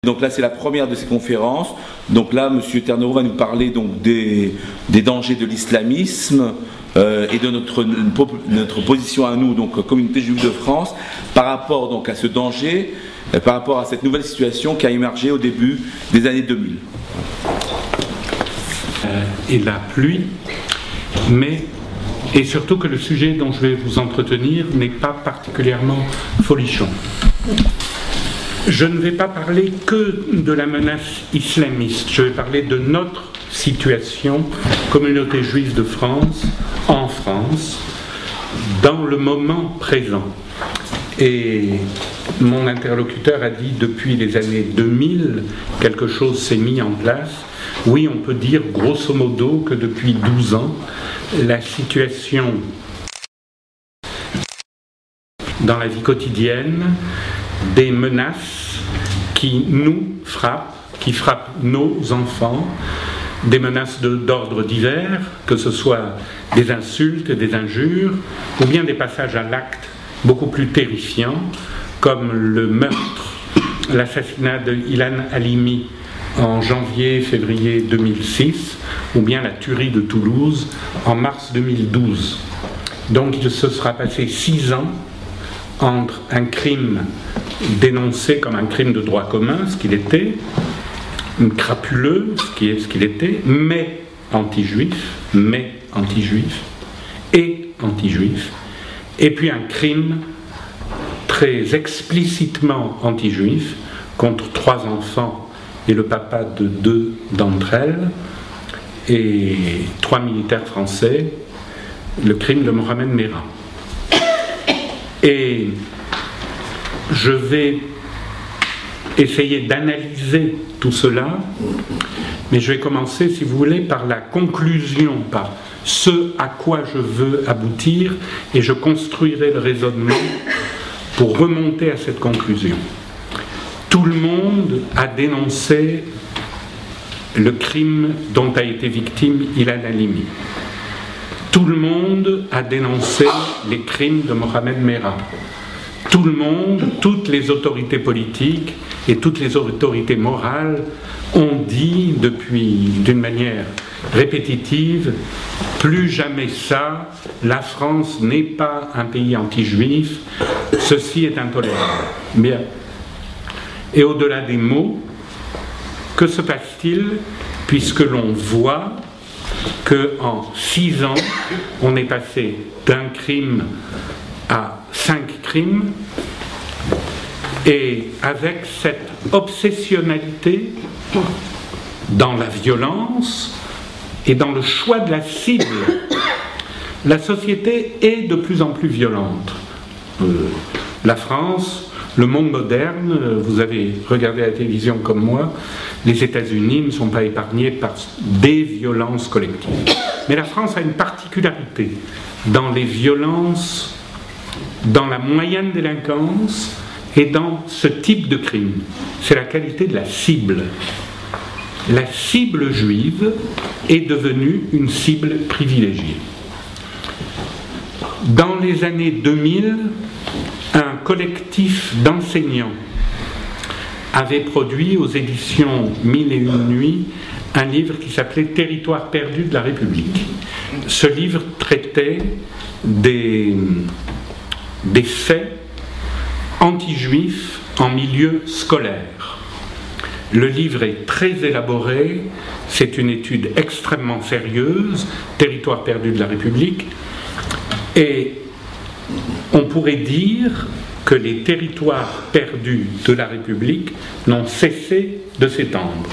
Donc là, c'est la première de ces conférences. Donc là, M. Ternereau va nous parler donc, des dangers de l'islamisme et de notre position à nous, donc communauté juive de France, par rapport donc, à ce danger, par rapport à cette nouvelle situation qui a émergé au début des années 2000. Et la pluie, et surtout que le sujet dont je vais vous entretenir n'est pas particulièrement folichon. Je ne vais pas parler que de la menace islamiste, je vais parler de notre situation, communauté juive de France, en France, dans le moment présent. Et mon interlocuteur a dit depuis les années 2000, quelque chose s'est mis en place. Oui, on peut dire grosso modo que depuis 12 ans, la situation dans la vie quotidienne, des menaces qui nous frappent, qui frappent nos enfants, des menaces d'ordre divers, que ce soit des insultes, des injures, ou bien des passages à l'acte beaucoup plus terrifiants, comme le meurtre, l'assassinat de Ilan Halimi en janvier-février 2006, ou bien la tuerie de Toulouse en mars 2012. Donc il se sera passé 6 ans entre un crime dénoncé comme un crime de droit commun, ce qu'il était, crapuleux, ce qu'il était, mais anti-juif, et puis un crime très explicitement anti-juif contre 3 enfants et le papa de 2 d'entre elles, et 3 militaires français, le crime de Mohamed Merah. Et je vais essayer d'analyser tout cela, mais je vais commencer, si vous voulez, par la conclusion, par ce à quoi je veux aboutir, et je construirai le raisonnement pour remonter à cette conclusion. Tout le monde a dénoncé le crime dont a été victime Ilan Halimi. Tout le monde a dénoncé les crimes de Mohamed Merah. Tout le monde, toutes les autorités politiques et toutes les autorités morales ont dit depuis, d'une manière répétitive, plus jamais ça, la France n'est pas un pays anti-juif, ceci est intolérable. Bien. Et au-delà des mots, que se passe-t-il puisque l'on voit qu'en 6 ans, on est passé d'un crime à 5 crimes, et avec cette obsessionnalité dans la violence et dans le choix de la cible, la société est de plus en plus violente. La France, le monde moderne, vous avez regardé la télévision comme moi, les États-Unis ne sont pas épargnés par des violences collectives. Mais la France a une particularité dans les violences, dans la moyenne délinquance et dans ce type de crime. C'est la qualité de la cible. La cible juive est devenue une cible privilégiée. Dans les années 2000, un collectif d'enseignants avait produit aux éditions 1001 Nuits un livre qui s'appelait « Territoire perdu de la République ». Ce livre traitait des faits anti-juifs en milieu scolaire. Le livre est très élaboré, c'est une étude extrêmement sérieuse, « Territoire perdu de la République », et on pourrait dire que les territoires perdus de la République n'ont cessé de s'étendre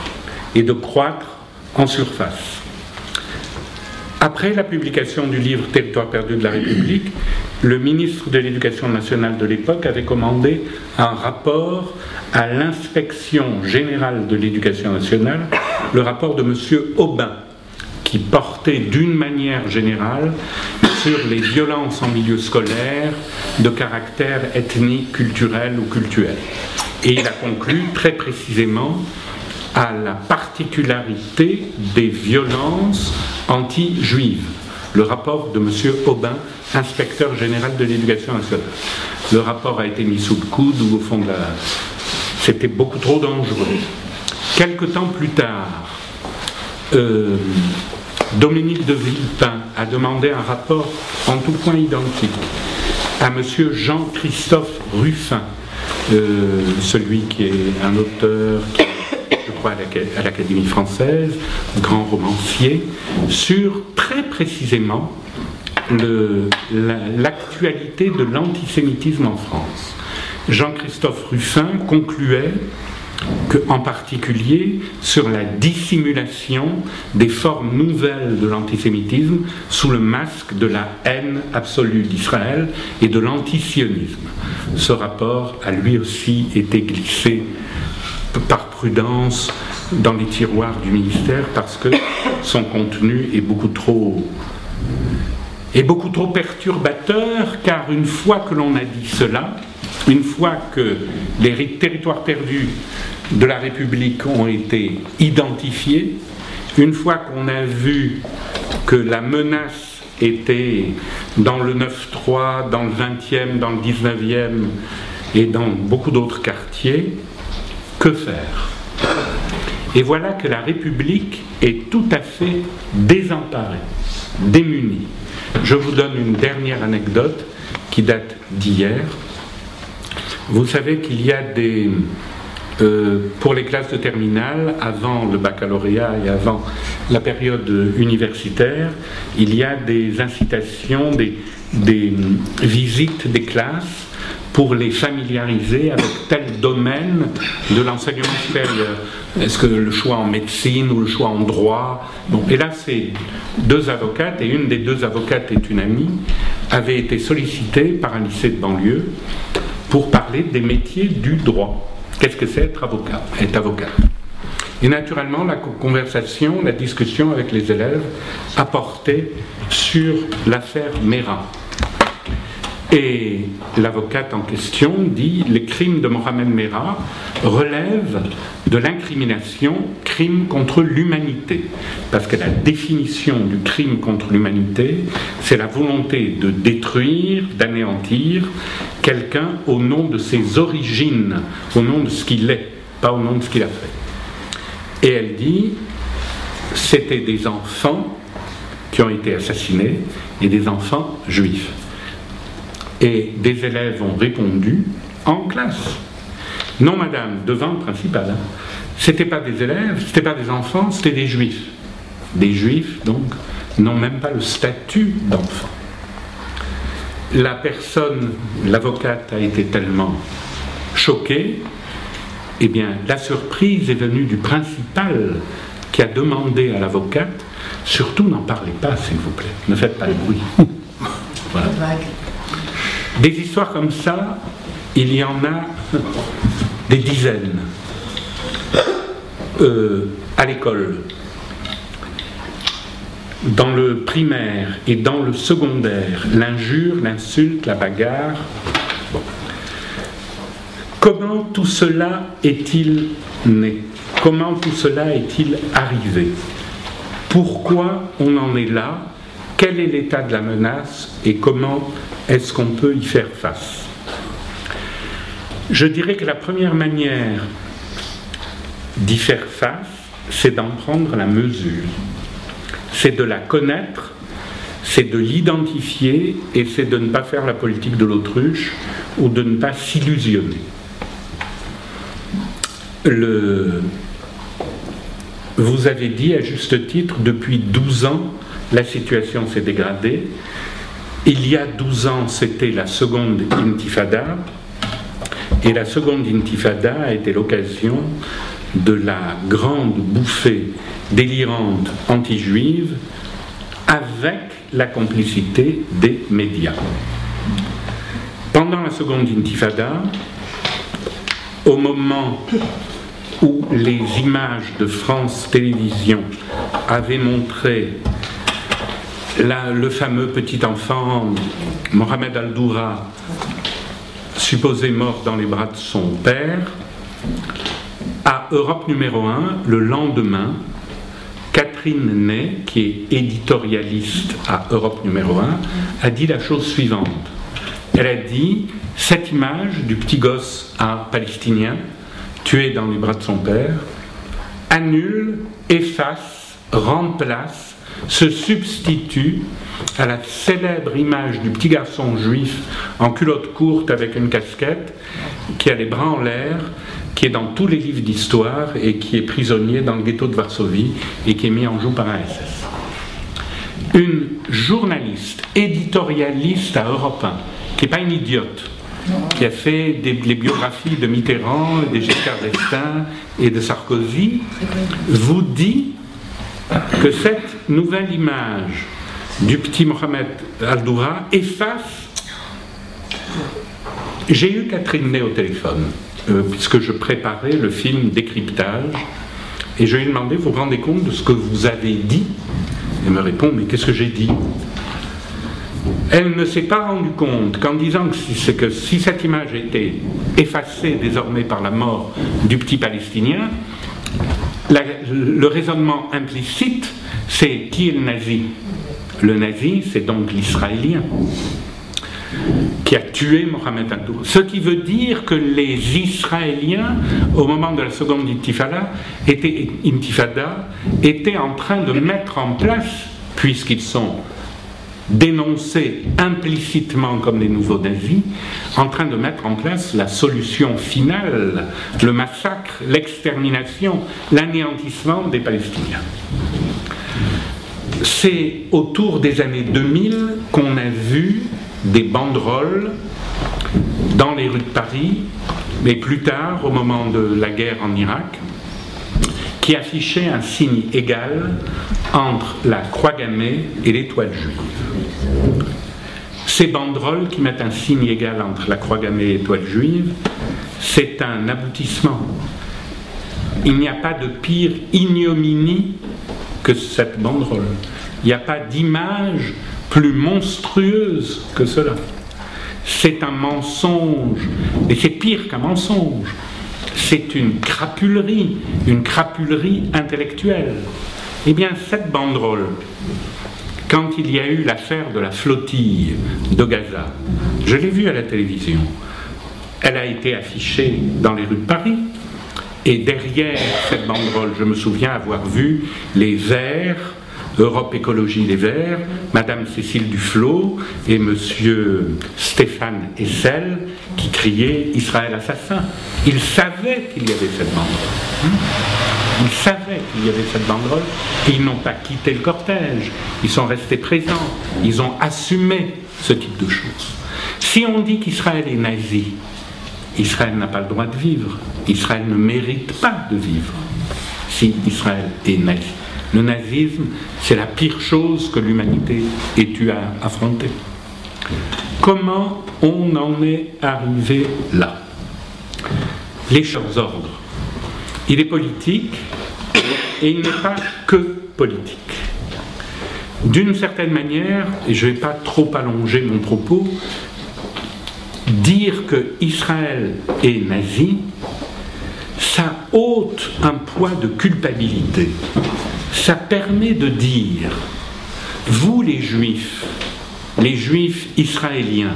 et de croître en surface. Après la publication du livre « Territoires perdus de la République », le ministre de l'Éducation nationale de l'époque avait commandé un rapport à l'inspection générale de l'Éducation nationale, le rapport de M. Aubin, qui portait d'une manière générale sur les violences en milieu scolaire de caractère ethnique, culturel ou cultuel. Et il a conclu très précisément à la particularité des violences anti-juives. Le rapport de M. Aubin, inspecteur général de l'Éducation nationale. Le rapport a été mis sous le coude ou au fond de c'était beaucoup trop dangereux. Quelque temps plus tard, Dominique de Villepin a demandé un rapport en tout point identique à M. Jean-Christophe Ruffin, celui qui est un auteur qui, je crois, à l'Académie française, grand romancier, sur très précisément l'actualité de l'antisémitisme en France. Jean-Christophe Ruffin concluait en particulier sur la dissimulation des formes nouvelles de l'antisémitisme sous le masque de la haine absolue d'Israël et de l'antisionisme. Ce rapport a lui aussi été glissé par prudence dans les tiroirs du ministère parce que son contenu est beaucoup trop perturbateur, car une fois que l'on a dit cela, une fois que les territoires perdus de la République ont été identifiés, une fois qu'on a vu que la menace était dans le 9-3, dans le 20e, dans le 19e et dans beaucoup d'autres quartiers, que faire? Et voilà que la République est tout à fait désemparée, démunie. Je vous donne une dernière anecdote qui date d'hier. Vous savez qu'il y a pour les classes de terminale, avant le baccalauréat et avant la période universitaire, il y a des incitations, des visites des classes pour les familiariser avec tel domaine de l'enseignement supérieur. Est-ce que le choix en médecine ou le choix en droit? Bon, et là, c'est deux avocates, et une des deux avocates est une amie, avait été sollicitée par un lycée de banlieue pour parler des métiers du droit. Qu'est-ce que c'est être avocat? Être avocat. Et naturellement, la conversation, la discussion avec les élèves a porté sur l'affaire Mera. Et l'avocate en question dit: les crimes de Mohamed Mera relèvent de l'incrimination crime contre l'humanité. Parce que la définition du crime contre l'humanité, c'est la volonté de détruire, d'anéantir quelqu'un au nom de ses origines, au nom de ce qu'il est, pas au nom de ce qu'il a fait. Et elle dit: c'était des enfants qui ont été assassinés et des enfants juifs. Et des élèves ont répondu en classe: non madame, devant le principal, hein. C'était pas des élèves, c'était pas des enfants, c'était des juifs. Des juifs, donc, n'ont même pas le statut d'enfant. La personne, l'avocate, a été tellement choquée, eh bien, la surprise est venue du principal qui a demandé à l'avocate: surtout n'en parlez pas, s'il vous plaît, ne faites pas de bruit. Voilà. Des histoires comme ça, il y en a des dizaines. À l'école, dans le primaire et dans le secondaire, l'injure, l'insulte, la bagarre. Bon. Comment tout cela est-il né? Comment tout cela est-il arrivé? Pourquoi on en est là? Quel est l'état de la menace et comment est-ce qu'on peut y faire face? Je dirais que la première manière d'y faire face, c'est d'en prendre la mesure. C'est de la connaître, c'est de l'identifier et c'est de ne pas faire la politique de l'autruche ou de ne pas s'illusionner. Vous avez dit à juste titre, depuis 12 ans, la situation s'est dégradée. Il y a 12 ans, c'était la seconde intifada, et la seconde intifada a été l'occasion de la grande bouffée délirante anti-juive avec la complicité des médias. Pendant la seconde intifada, au moment où les images de France Télévisions avaient montré le fameux petit enfant Mohamed Al-Doura, supposé mort dans les bras de son père, à Europe numéro 1, le lendemain, Catherine Ney, qui est éditorialiste à Europe numéro 1, a dit la chose suivante. Elle a dit: cette image du petit gosse palestinien tué dans les bras de son père, annule, efface, remplace, se substitue à la célèbre image du petit garçon juif en culotte courte avec une casquette, qui a les bras en l'air, qui est dans tous les livres d'histoire et qui est prisonnier dans le ghetto de Varsovie et qui est mis en joue par un SS. Une journaliste, éditorialiste à Europe 1, qui n'est pas une idiote, qui a fait les biographies de Mitterrand, de Giscard d'Estaing et de Sarkozy, vous dit que cette nouvelle image du petit Mohamed Al-Doura efface. J'ai eu Catherine Ney au téléphone, puisque je préparais le film Décryptage, et je lui ai demandé, vous vous rendez compte de ce que vous avez dit? Elle me répond, mais qu'est-ce que j'ai dit? Elle ne s'est pas rendue compte qu'en disant que si cette image était effacée désormais par la mort du petit Palestinien, le raisonnement implicite, c'est qui est le nazi? Le nazi, c'est donc l'Israélien qui a tué Mohamed Al-Doura. Ce qui veut dire que les Israéliens, au moment de la seconde intifada, étaient en train de mettre en place, puisqu'ils sont dénoncés implicitement comme les nouveaux nazis, en train de mettre en place la solution finale, le massacre, l'extermination, l'anéantissement des Palestiniens. C'est autour des années 2000 qu'on a vu des banderoles dans les rues de Paris, mais plus tard, au moment de la guerre en Irak, qui affichaient un signe égal entre la croix gammée et l'étoile juive. Ces banderoles qui mettent un signe égal entre la croix gammée et l'étoile juive, c'est un aboutissement. Il n'y a pas de pire ignominie que cette banderole. Il n'y a pas d'image plus monstrueuse que cela. C'est un mensonge, et c'est pire qu'un mensonge. C'est une crapulerie intellectuelle. Eh bien, cette banderole, quand il y a eu l'affaire de la flottille de Gaza, je l'ai vue à la télévision, elle a été affichée dans les rues de Paris, et derrière cette banderole, je me souviens avoir vu les Verts, Europe Écologie Les Verts, Madame Cécile Duflot et Monsieur Stéphane Hessel qui criaient « Israël assassin ». Ils savaient qu'il y avait cette banderole. Ils savaient qu'il y avait cette banderole et ils n'ont pas quitté le cortège. Ils sont restés présents. Ils ont assumé ce type de choses. Si on dit qu'Israël est nazi, Israël n'a pas le droit de vivre. Israël ne mérite pas de vivre si Israël est nazi. Le nazisme, c'est la pire chose que l'humanité ait eu à affronter. Comment on en est arrivé là? Les chers ordres. Il est politique et il n'est pas que politique. D'une certaine manière, et je ne vais pas trop allonger mon propos, dire que Israël est nazi, ça ôte un poids de culpabilité. Ça permet de dire, vous les Juifs israéliens,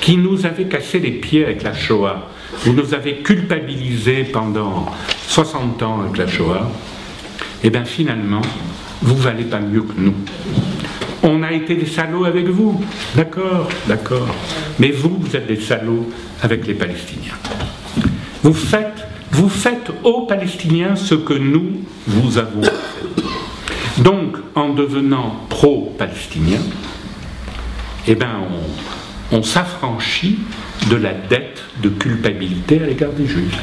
qui nous avez cassé les pieds avec la Shoah, vous nous avez culpabilisés pendant 60 ans avec la Shoah, et bien finalement, vous ne valez pas mieux que nous. On a été des salauds avec vous, d'accord, mais vous êtes des salauds avec les Palestiniens. Vous faites aux Palestiniens ce que nous vous avons fait. Donc, en devenant pro-palestinien, eh ben, on s'affranchit de la dette de culpabilité à l'égard des Juifs.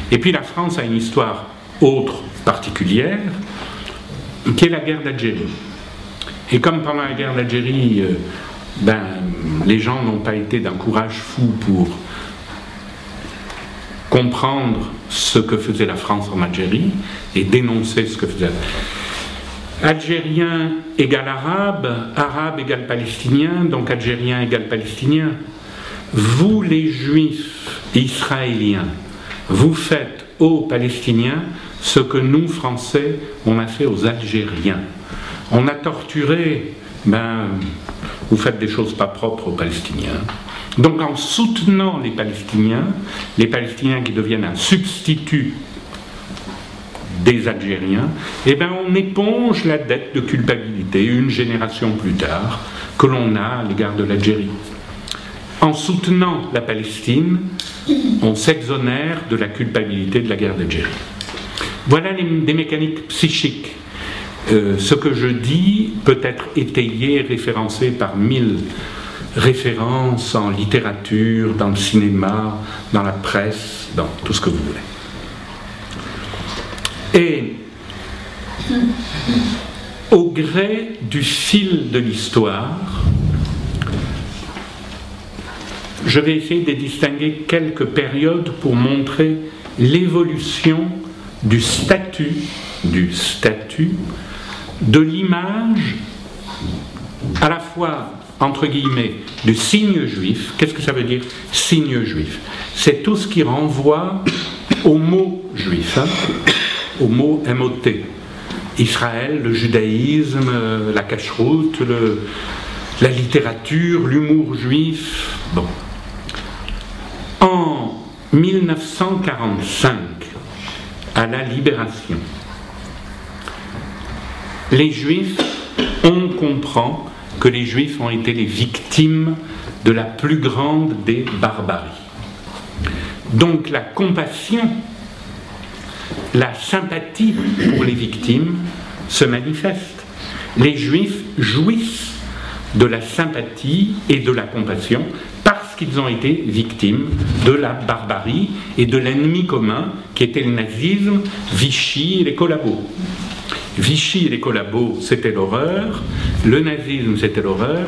Et puis la France a une histoire autre, particulière, qui est la guerre d'Algérie. Et comme pendant la guerre d'Algérie, les gens n'ont pas été d'un courage fou pour comprendre ce que faisait la France en Algérie et dénoncer ce que faisait Algérien égale arabe, arabe égale palestinien, donc algérien égale palestinien. Vous les juifs israéliens, vous faites aux Palestiniens ce que nous, Français, on a fait aux Algériens. On a torturé, vous faites des choses pas propres aux Palestiniens. Donc en soutenant les Palestiniens qui deviennent un substitut des Algériens, eh bien on éponge la dette de culpabilité une génération plus tard que l'on a à l'égard de l'Algérie. En soutenant la Palestine, on s'exonère de la culpabilité de la guerre d'Algérie. Voilà des mécaniques psychiques. Ce que je dis peut être étayé, référencé par 1000 références en littérature, dans le cinéma, dans la presse, dans tout ce que vous voulez. Et au gré du fil de l'histoire, je vais essayer de distinguer quelques périodes pour montrer l'évolution du statut, de l'image, à la fois, entre guillemets, du signe juif. Qu'est-ce que ça veut dire, signe juif? C'est tout ce qui renvoie au mot juif, au mot M-O-T. Israël, le judaïsme, la cacheroute, la littérature, l'humour juif. Bon. En 1945, à la Libération, les Juifs, on comprend que les Juifs ont été les victimes de la plus grande des barbaries. Donc la compassion, la sympathie pour les victimes se manifeste. Les Juifs jouissent de la sympathie et de la compassion parce qu'ils ont été victimes de la barbarie et de l'ennemi commun qui était le nazisme, Vichy et les collabos. Vichy et les collabos, c'était l'horreur, le nazisme, c'était l'horreur.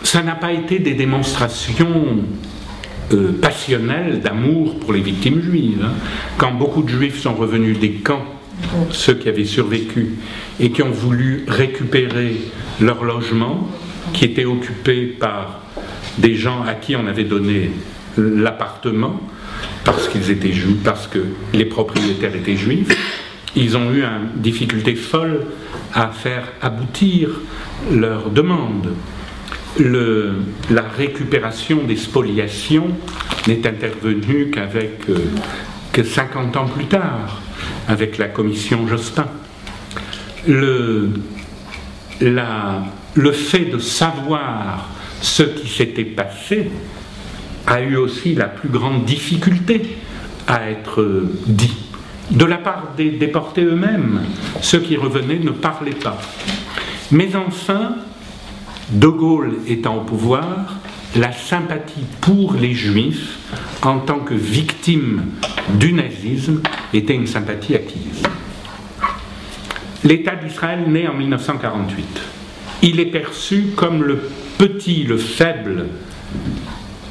Ça n'a pas été des démonstrations passionnelles d'amour pour les victimes juives. Quand beaucoup de Juifs sont revenus des camps, ceux qui avaient survécu, et qui ont voulu récupérer leur logement, qui était occupé par des gens à qui on avait donné l'appartement, parce qu'ils étaient juifs, parce que les propriétaires étaient juifs, ils ont eu une difficulté folle à faire aboutir leur demande. La récupération des spoliations n'est intervenue que 50 ans plus tard, avec la commission Jospin. Le fait de savoir ce qui s'était passé a eu aussi la plus grande difficulté à être dit. De la part des déportés eux-mêmes, ceux qui revenaient ne parlaient pas. Mais enfin, De Gaulle étant au pouvoir, la sympathie pour les Juifs en tant que victimes du nazisme était une sympathie acquise. L'État d'Israël naît en 1948. Il est perçu comme le petit, le faible,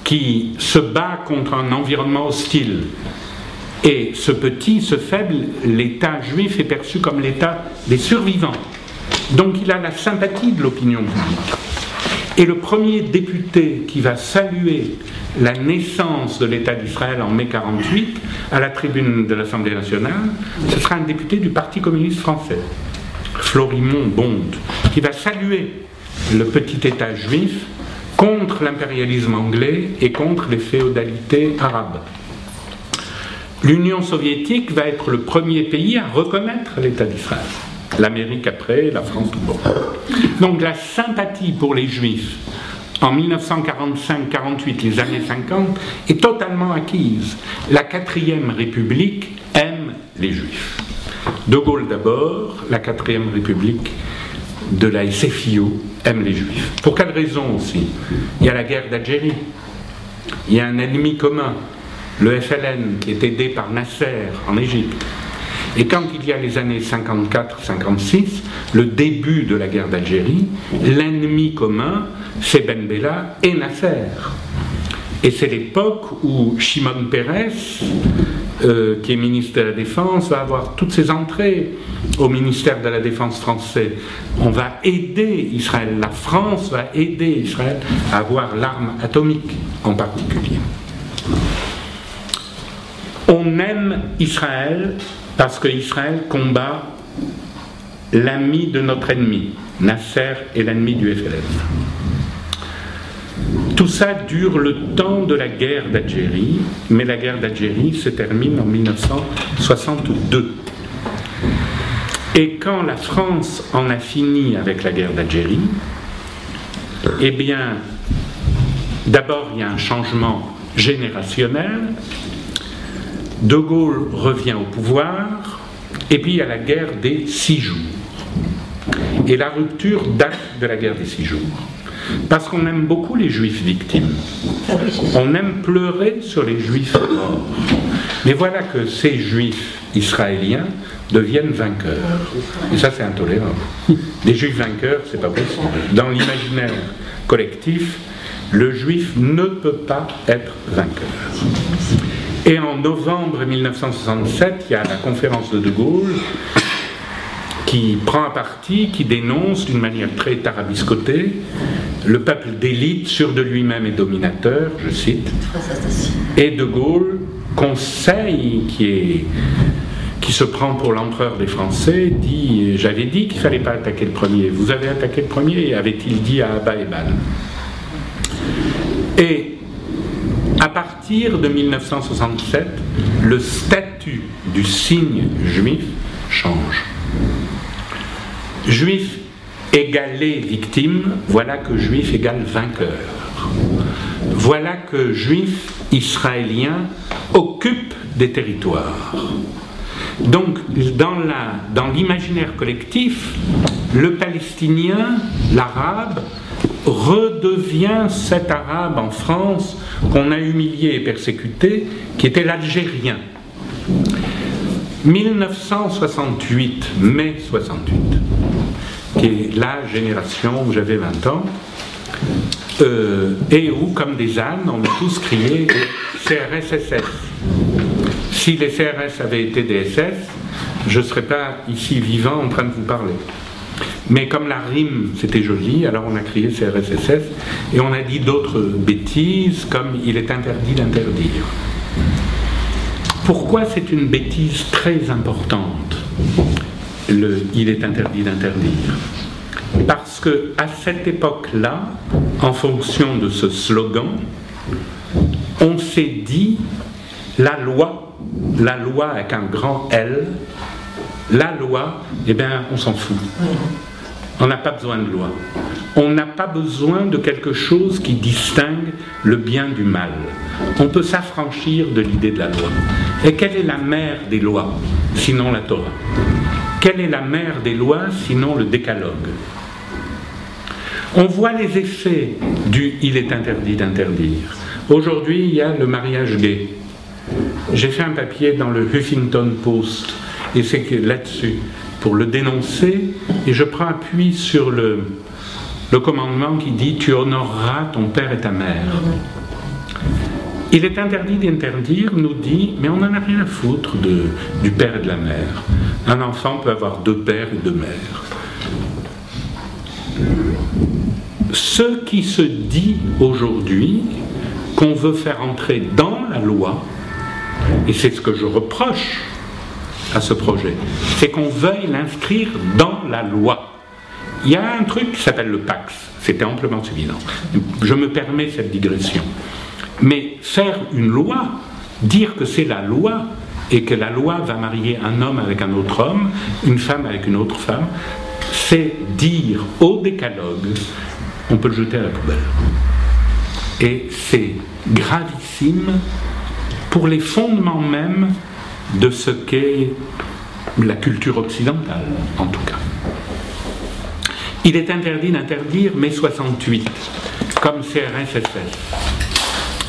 qui se bat contre un environnement hostile. Et ce petit, ce faible, l'État juif est perçu comme l'État des survivants. Donc il a la sympathie de l'opinion publique. Et le premier député qui va saluer la naissance de l'État d'Israël en mai 1948, à la tribune de l'Assemblée nationale, ce sera un député du Parti communiste français, Florimond Bonte, qui va saluer le petit État juif contre l'impérialisme anglais et contre les féodalités arabes. L'Union soviétique va être le premier pays à reconnaître l'État d'Israël. L'Amérique après, la France tout bon. Donc la sympathie pour les Juifs en 1945-48, les années 50, est totalement acquise. La 4e République aime les Juifs. De Gaulle d'abord, la 4e République de la SFIO aime les Juifs. Pour quelle raison aussi? Il y a la guerre d'Algérie. Il y a un ennemi commun, le FLN, qui est aidé par Nasser en Égypte. Et quand il y a les années 54-56, le début de la guerre d'Algérie, l'ennemi commun, c'est Ben Bella et Nasser. Et c'est l'époque où Shimon Peres, qui est ministre de la Défense, va avoir toutes ses entrées au ministère de la Défense français. On va aider Israël, la France va aider Israël à avoir l'arme atomique en particulier. On aime Israël parce que Israël combat l'ami de notre ennemi. Nasser est l'ennemi du FLN. Tout ça dure le temps de la guerre d'Algérie, mais la guerre d'Algérie se termine en 1962. Et quand la France en a fini avec la guerre d'Algérie, eh bien, d'abord il y a un changement générationnel, De Gaulle revient au pouvoir, et puis il y a la guerre des 6 jours. Et la rupture date de la guerre des 6 jours. Parce qu'on aime beaucoup les juifs victimes. On aime pleurer sur les juifs morts. Mais voilà que ces juifs israéliens deviennent vainqueurs. Et ça, c'est intolérable. Les juifs vainqueurs, c'est pas possible. Dans l'imaginaire collectif, le juif ne peut pas être vainqueur. Et en novembre 1967, il y a la conférence de Gaulle qui prend un parti, qui dénonce d'une manière très tarabiscotée le peuple d'élite, sûr de lui-même et dominateur, je cite. Et De Gaulle conseille, qui se prend pour l'empereur des Français, dit « J'avais dit qu'il ne fallait pas attaquer le premier. Vous avez attaqué le premier ?» avait-il dit à Abba Eban. Et à partir de 1967, le statut du signe juif change. Juif égalé victime, voilà que juif égale vainqueur. Voilà que juif israélien occupe des territoires. Donc, dans l'imaginaire collectif, le palestinien, l'arabe, redevient cet arabe en France qu'on a humilié et persécuté, qui était l'algérien. 1968, mai 68, qui est la génération où j'avais 20 ans, et où, comme des ânes, on a tous crié CRS-SS. Si les CRS avaient été des SS, je ne serais pas ici vivant en train de vous parler. Mais comme la rime, c'était joli, alors on a crié CRS-SS, et on a dit d'autres bêtises, comme il est interdit d'interdire. Pourquoi c'est une bêtise très importante, il est interdit d'interdire? Parce qu'à cette époque-là, en fonction de ce slogan, on s'est dit la loi avec un grand L, la loi, eh bien, on s'en fout. On n'a pas besoin de loi. On n'a pas besoin de quelque chose qui distingue le bien du mal. On peut s'affranchir de l'idée de la loi. Et quelle est la mère des lois, sinon la Torah? Quelle est la mère des lois, sinon le décalogue? On voit les effets du « il est interdit d'interdire ». Aujourd'hui, il y a le mariage gay. J'ai fait un papier dans le Huffington Post, et c'est là-dessus, pour le dénoncer, et je prends appui sur le commandement qui dit « tu honoreras ton père et ta mère ». Il est interdit d'interdire, nous dit, mais on n'en a rien à foutre du père et de la mère. Un enfant peut avoir 2 pères et 2 mères. Ce qui se dit aujourd'hui, qu'on veut faire entrer dans la loi, et c'est ce que je reproche à ce projet, c'est qu'on veuille l'inscrire dans la loi. Il y a un truc qui s'appelle le Pax, c'était amplement suffisant. Je me permets cette digression. Mais faire une loi, dire que c'est la loi, et que la loi va marier un homme avec un autre homme, une femme avec une autre femme, c'est dire au décalogue, on peut le jeter à la poubelle. Et c'est gravissime pour les fondements même de ce qu'est la culture occidentale, en tout cas. Il est interdit d'interdire mai 68, comme CRS-SS.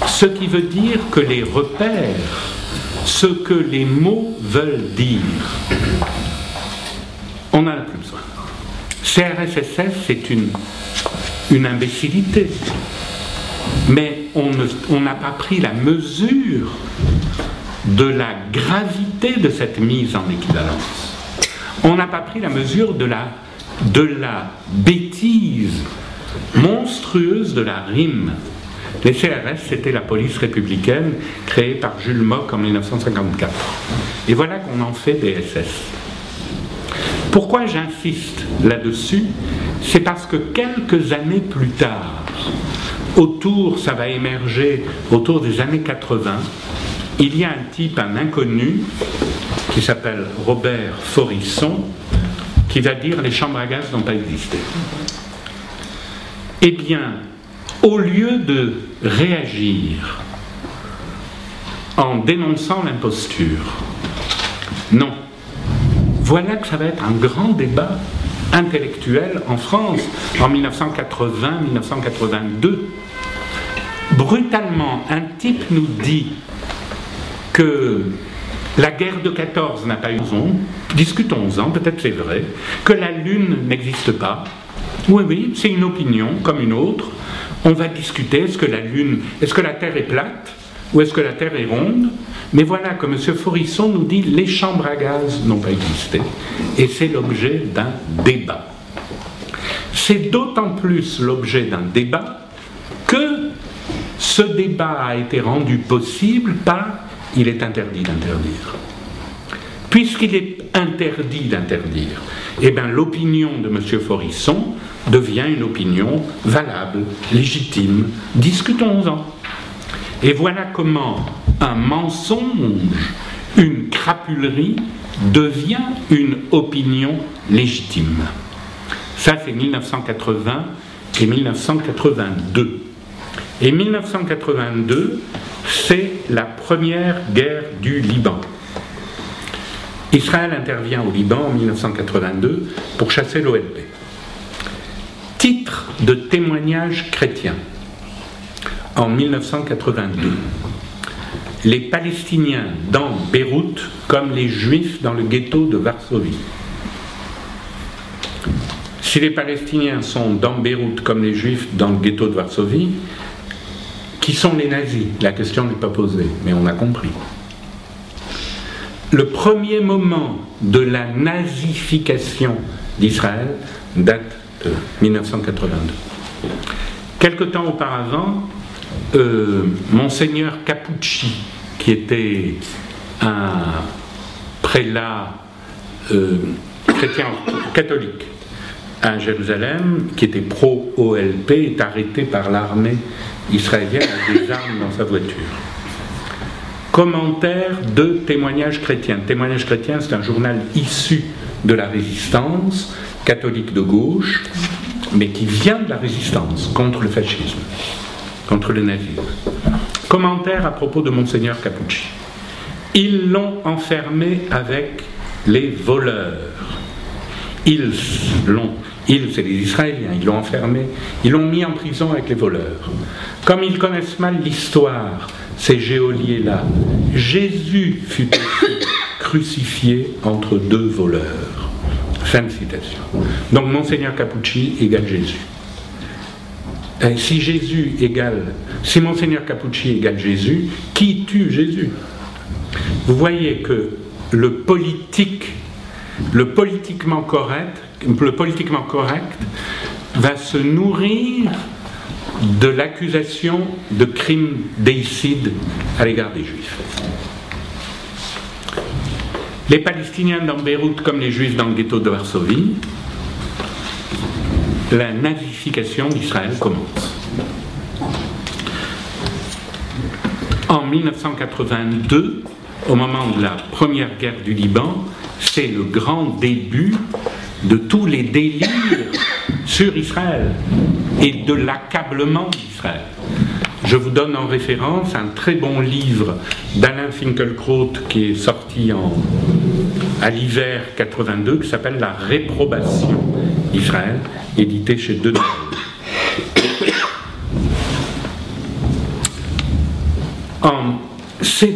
Ce qui veut dire que les repères, ce que les mots veulent dire, on n'en a plus besoin. CRS-SS, c'est une imbécilité. Mais on n'a pas pris la mesure de la gravité de cette mise en équivalence. On n'a pas pris la mesure de la bêtise monstrueuse de la rime. Les CRS, c'était la police républicaine créée par Jules Mock en 1954. Et voilà qu'on en fait des SS. Pourquoi j'insiste là-dessus? C'est parce que quelques années plus tard, ça va émerger autour des années 80. Il y a un type, un inconnu, qui s'appelle Robert Forisson, qui va dire les chambres à gaz n'ont pas existé. Eh bien, au lieu de réagir en dénonçant l'imposture, non. Voilà que ça va être un grand débat intellectuel en France en 1980-1982. Brutalement, un type nous dit que la guerre de 14 n'a pas eu raison, discutons-en, peut-être c'est vrai, que la Lune n'existe pas. Oui, c'est une opinion comme une autre. On va discuter, est-ce que la Terre est plate ou est-ce que la Terre est ronde? Mais voilà que M. Forisson nous dit les chambres à gaz n'ont pas existé. Et c'est l'objet d'un débat. C'est d'autant plus l'objet d'un débat que ce débat a été rendu possible par « il est interdit d'interdire ». Puisqu'il est interdit d'interdire, eh bien l'opinion de M. Forisson devient une opinion valable, légitime. Discutons-en. Et voilà comment un mensonge, une crapulerie, devient une opinion légitime. Ça, c'est 1980 et 1982. Et 1982, c'est la première guerre du Liban. Israël intervient au Liban en 1982 pour chasser l'OLP. Titre de témoignage chrétien. En 1982, les Palestiniens dans Beyrouth comme les Juifs dans le ghetto de Varsovie. Si les Palestiniens sont dans Beyrouth comme les Juifs dans le ghetto de Varsovie, qui sont les nazis? La question n'est pas posée, mais on a compris. Le premier moment de la nazification d'Israël date de 1982. Quelque temps auparavant, Monseigneur Capucci, qui était un prélat chrétien catholique à Jérusalem, qui était pro-OLP, est arrêté par l'armée israélienne avec des armes dans sa voiture. Commentaire de Témoignages chrétiens. Témoignages chrétiens, c'est un journal issu de la résistance catholique de gauche, mais qui vient de la résistance contre le fascisme, contre le nazisme. Commentaire à propos de Monseigneur Capucci. Ils l'ont enfermé avec les voleurs. Ils, c'est les Israéliens, ils l'ont enfermé, ils l'ont mis en prison avec les voleurs. Comme ils connaissent mal l'histoire, ces geôliers-là, Jésus fut aussi crucifié entre deux voleurs. Fin de citation. Donc Monseigneur Capucci égale Jésus. Et si Monseigneur Capucci égale Jésus, qui tue Jésus? Vous voyez que le politiquement correct va se nourrir de l'accusation de crime déicide à l'égard des Juifs. Les Palestiniens dans Beyrouth comme les Juifs dans le ghetto de Varsovie, la nazification d'Israël commence. En 1982, au moment de la première guerre du Liban, c'est le grand début de tous les délires sur Israël et de l'accablement d'Israël. Je vous donne en référence un très bon livre d'Alain Finkielkraut qui est sorti à l'hiver 82, qui s'appelle La réprobation d'Israël, édité chez Deneuve. C'est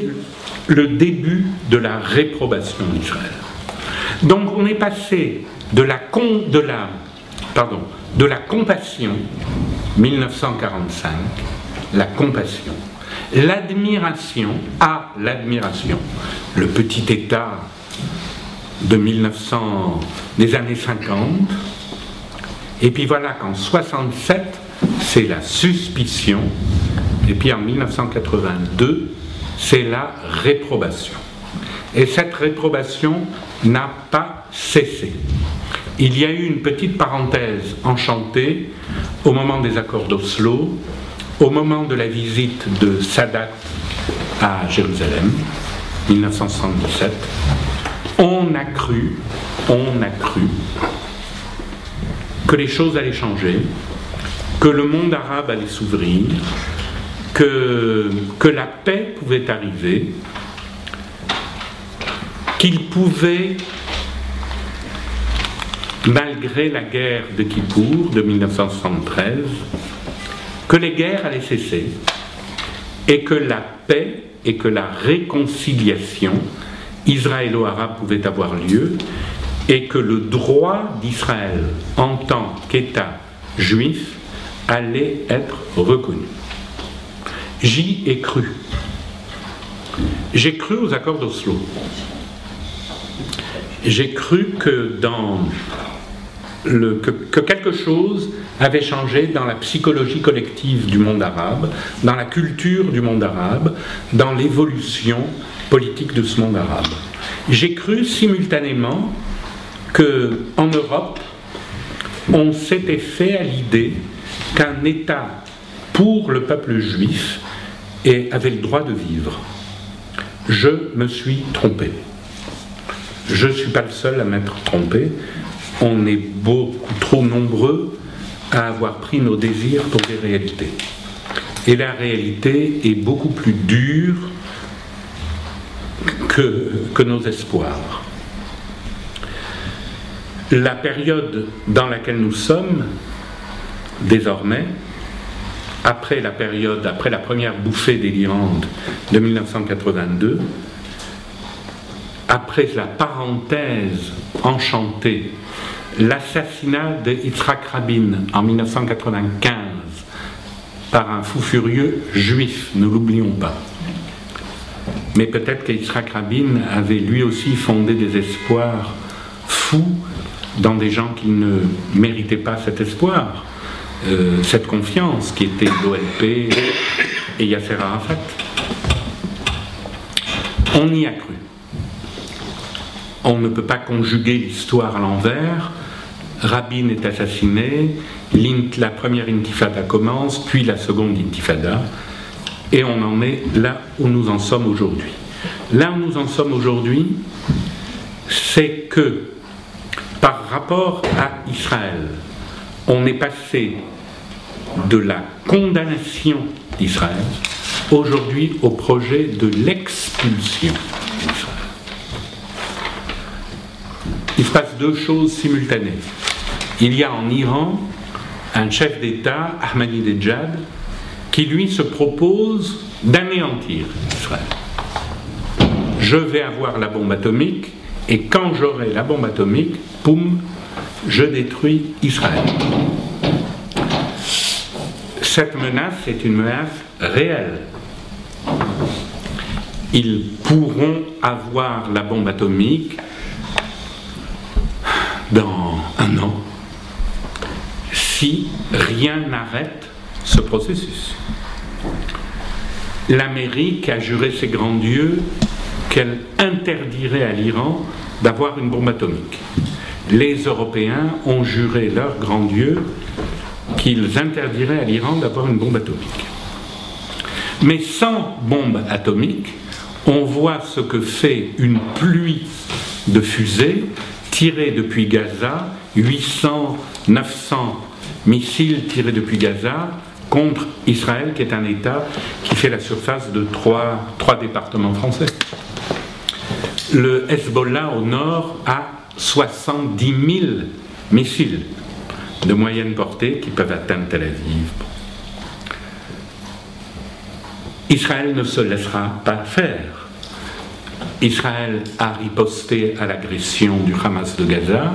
le début de la réprobation d'Israël. Donc on est passé de la compassion, 1945, la compassion, l'admiration à l'admiration, le petit État des années 50, et puis voilà qu'en 67, c'est la suspicion, et puis en 1982, c'est la réprobation. Et cette réprobation n'a pas cessé. Il y a eu une petite parenthèse enchantée au moment des accords d'Oslo, au moment de la visite de Sadat à Jérusalem, 1977, on a cru que les choses allaient changer, que le monde arabe allait s'ouvrir, que la paix pouvait arriver, qu'il pouvait, malgré la guerre de Kippour de 1973, que les guerres allaient cesser et que la paix et que la réconciliation israélo-arabe pouvait avoir lieu et que le droit d'Israël en tant qu'État juif allait être reconnu. J'y ai cru. J'ai cru aux accords d'Oslo. J'ai cru que que quelque chose avait changé dans la psychologie collective du monde arabe, dans la culture du monde arabe, dans l'évolution politique de ce monde arabe. J'ai cru simultanément qu'en Europe, on s'était fait à l'idée qu'un État pour le peuple juif avait le droit de vivre. Je me suis trompé. Je ne suis pas le seul à m'être trompé. On est beaucoup trop nombreux à avoir pris nos désirs pour des réalités. Et la réalité est beaucoup plus dure que nos espoirs. La période dans laquelle nous sommes, désormais, après la première bouffée délirante de 1982, après la parenthèse enchantée, l'assassinat de Yitzhak Rabin en 1995 par un fou furieux juif, ne l'oublions pas. Mais peut-être que Yitzhak Rabin avait lui aussi fondé des espoirs fous dans des gens qui ne méritaient pas cet espoir, cette confiance qui était l'OLP et Yasser Arafat. On y a cru. On ne peut pas conjuguer l'histoire à l'envers. Rabin est assassiné, la première intifada commence, puis la seconde intifada, et on en est là où nous en sommes aujourd'hui. Là où nous en sommes aujourd'hui, c'est que par rapport à Israël, on est passé de la condamnation d'Israël aujourd'hui au projet de l'expulsion d'Israël. Il se passe deux choses simultanées. Il y a en Iran un chef d'État, Ahmadinejad, qui lui se propose d'anéantir Israël. Je vais avoir la bombe atomique et quand j'aurai la bombe atomique, poum, je détruis Israël. Cette menace est une menace réelle. Ils pourront avoir la bombe atomique dans un an si rien n'arrête ce processus. L'Amérique a juré ses grands dieux qu'elle interdirait à l'Iran d'avoir une bombe atomique. Les Européens ont juré leurs grands dieux qu'ils interdiraient à l'Iran d'avoir une bombe atomique. Mais sans bombe atomique, on voit ce que fait une pluie de fusées tirés depuis Gaza, 800, 900 missiles tirés depuis Gaza contre Israël, qui est un État qui fait la surface de trois départements français. Le Hezbollah au nord a 70 000 missiles de moyenne portée qui peuvent atteindre Tel Aviv. Israël ne se laissera pas faire. Israël a riposté à l'agression du Hamas de Gaza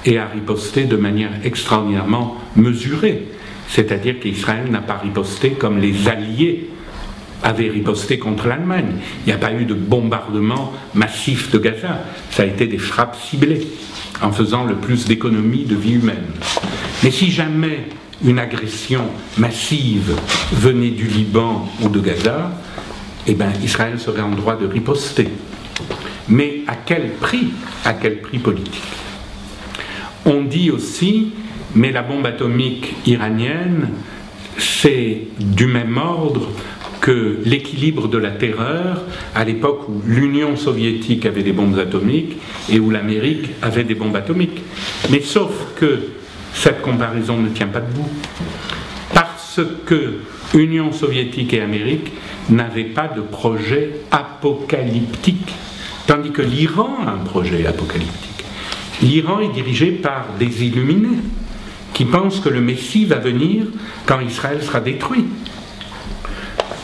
et a riposté de manière extraordinairement mesurée. C'est-à-dire qu'Israël n'a pas riposté comme les Alliés avaient riposté contre l'Allemagne. Il n'y a pas eu de bombardement massif de Gaza. Ça a été des frappes ciblées, en faisant le plus d'économies de vie humaine. Mais si jamais une agression massive venait du Liban ou de Gaza, eh bien, Israël serait en droit de riposter. Mais à quel prix? À quel prix politique? On dit aussi, mais la bombe atomique iranienne, c'est du même ordre que l'équilibre de la terreur à l'époque où l'Union soviétique avait des bombes atomiques et où l'Amérique avait des bombes atomiques. Mais sauf que cette comparaison ne tient pas debout. Parce que Union soviétique et Amérique n'avaient pas de projet apocalyptique, tandis que l'Iran a un projet apocalyptique. L'Iran est dirigé par des illuminés qui pensent que le Messie va venir quand Israël sera détruit.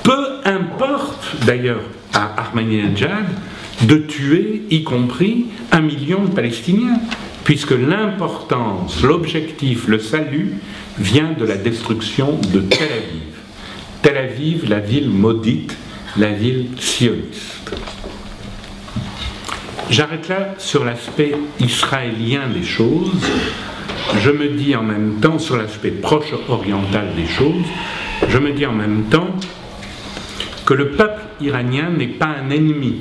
Peu importe d'ailleurs à Ahmadinejad de tuer, y compris 1 million de Palestiniens, puisque l'importance, l'objectif, le salut vient de la destruction de Tel Aviv. Tel Aviv, la ville maudite, la ville sioniste. J'arrête là sur l'aspect israélien des choses. Je me dis en même temps, sur l'aspect proche oriental des choses, je me dis en même temps que le peuple iranien n'est pas un ennemi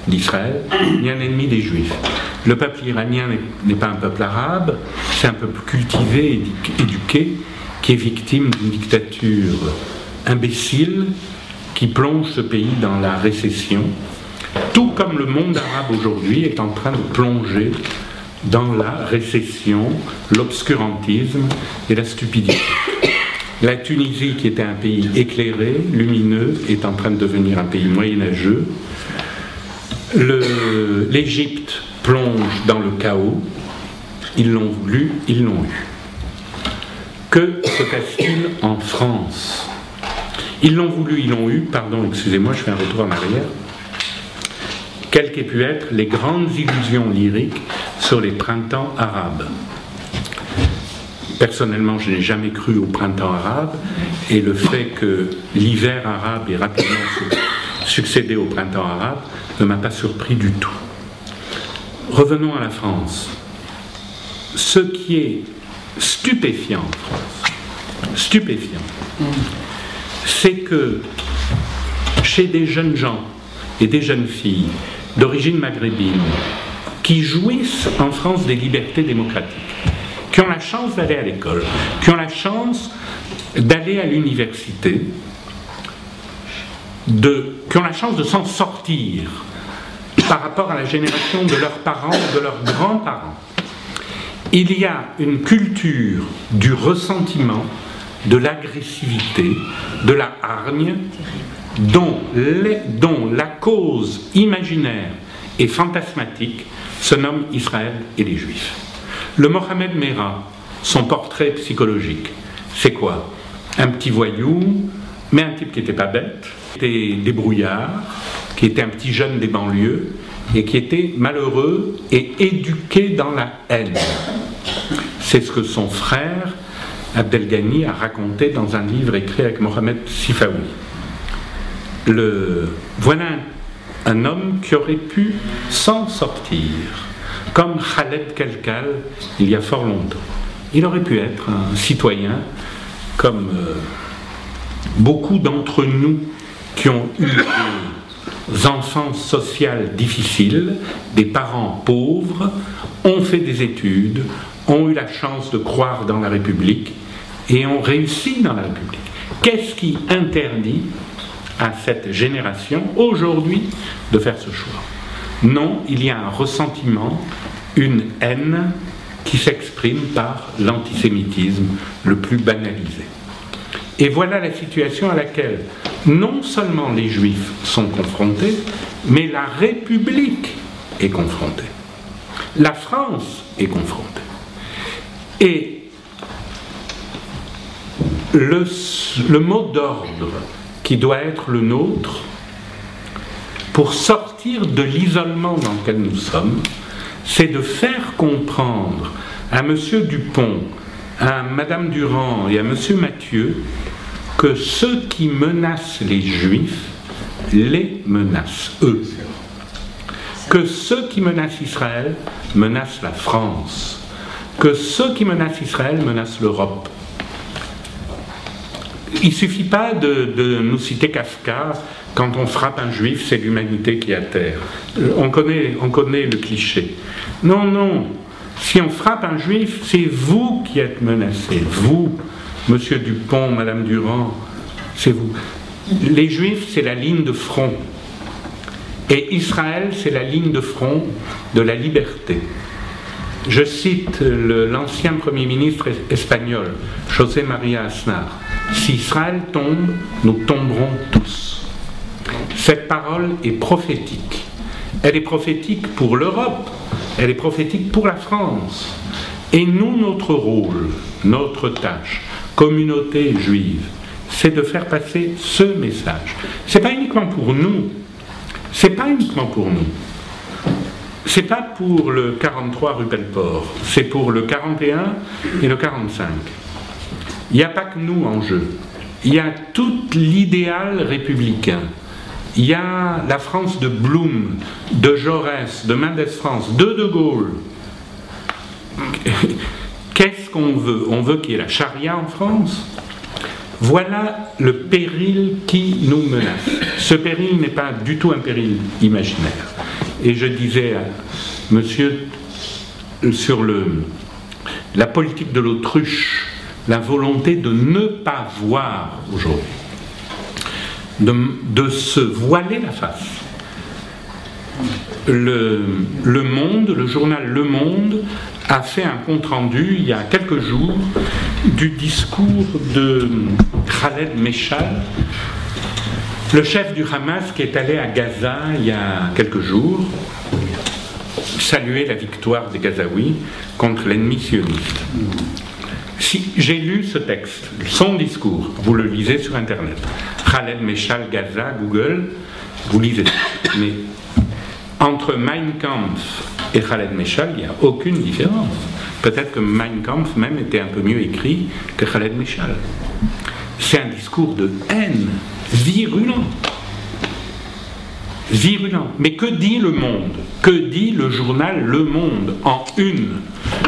d'Israël, ni un ennemi des Juifs. Le peuple iranien n'est pas un peuple arabe, c'est un peuple cultivé et éduqué qui est victime d'une dictature imbécile qui plonge ce pays dans la récession, tout comme le monde arabe aujourd'hui est en train de plonger dans la récession, l'obscurantisme et la stupidité. La Tunisie, qui était un pays éclairé, lumineux, est en train de devenir un pays moyenâgeux. L'Égypte plonge dans le chaos. Ils l'ont voulu, ils l'ont eu. Que se passe-t-il en France? Ils l'ont voulu, ils l'ont eu, pardon, excusez-moi, je fais un retour en arrière. Quelles qu'aient pu être les grandes illusions lyriques sur les printemps arabes. Personnellement, je n'ai jamais cru au printemps arabe, et le fait que l'hiver arabe ait rapidement succédé au printemps arabe ne m'a pas surpris du tout. Revenons à la France. Ce qui est stupéfiant en France, stupéfiant, c'est que chez des jeunes gens et des jeunes filles d'origine maghrébine qui jouissent en France des libertés démocratiques, qui ont la chance d'aller à l'école, qui ont la chance d'aller à l'université, qui ont la chance de s'en sortir par rapport à la génération de leurs parents, de leurs grands-parents. Il y a une culture du ressentiment, de l'agressivité, de la hargne, dont la cause imaginaire et fantasmatique se nomme Israël et les Juifs. Le Mohamed Merah, son portrait psychologique, c'est quoi? Un petit voyou, mais un type qui n'était pas bête, qui était débrouillard, qui était un petit jeune des banlieues, et qui était malheureux et éduqué dans la haine. C'est ce que son frère, Abdelghani, a raconté dans un livre écrit avec Mohamed Sifawi. Voilà un homme qui aurait pu s'en sortir, comme Khaled Kelkal il y a fort longtemps. Il aurait pu être un citoyen comme beaucoup d'entre nous qui ont eu des enfances sociales difficiles, des parents pauvres, ont fait des études, ont eu la chance de croire dans la République et ont réussi dans la République. Qu'est-ce qui interdit à cette génération aujourd'hui de faire ce choix? Non, il y a un ressentiment, une haine qui s'exprime par l'antisémitisme le plus banalisé. Et voilà la situation à laquelle non seulement les Juifs sont confrontés, mais la République est confrontée. La France est confrontée. Et le mot d'ordre qui doit être le nôtre pour sortir de l'isolement dans lequel nous sommes, c'est de faire comprendre à M. Dupont, à Mme Durand et à M. Mathieu que ceux qui menacent les Juifs les menacent eux. Que ceux qui menacent Israël menacent la France. Que ceux qui menacent Israël menacent l'Europe. Il ne suffit pas de nous citer Kafka, quand on frappe un juif, c'est l'humanité qui est à terre. On connaît le cliché. Non, non. Si on frappe un juif, c'est vous qui êtes menacé. Vous, Monsieur Dupont, Madame Durand, c'est vous. Les Juifs, c'est la ligne de front. Et Israël, c'est la ligne de front de la liberté. Je cite l'ancien Premier ministre espagnol, José María Aznar. Si Israël tombe, nous tomberons tous. Cette parole est prophétique. Elle est prophétique pour l'Europe, elle est prophétique pour la France. Et nous, notre rôle, notre tâche, communauté juive, c'est de faire passer ce message. C'est pas uniquement pour nous. C'est pas uniquement pour nous. C'est pas pour le 43 rue Belleport. C'est pour le 41 et le 45. Il n'y a pas que nous en jeu. Il y a tout l'idéal républicain. Il y a la France de Blum, de Jaurès, de Mendès France, de Gaulle. Qu'est-ce qu'on veut? On veut qu'il y ait la charia en France. Voilà le péril qui nous menace. Ce péril n'est pas du tout un péril imaginaire. Et je disais à monsieur sur la politique de l'autruche, la volonté de ne pas voir aujourd'hui, de se voiler la face. Le Monde, le journal Le Monde, a fait un compte-rendu il y a quelques jours du discours de Khaled Meshal, le chef du Hamas qui est allé à Gaza il y a quelques jours saluer la victoire des Gazaouis contre l'ennemi sioniste. Si j'ai lu ce texte, son discours, vous le lisez sur Internet, Khaled Meshal Gaza, Google, vous lisez. Mais entre Mein Kampf et Khaled Meshal, il n'y a aucune différence. Peut-être que Mein Kampf même était un peu mieux écrit que Khaled Meshal. C'est un discours de haine, virulent. Virulent. Mais que dit Le Monde? Que dit le journal Le Monde en une?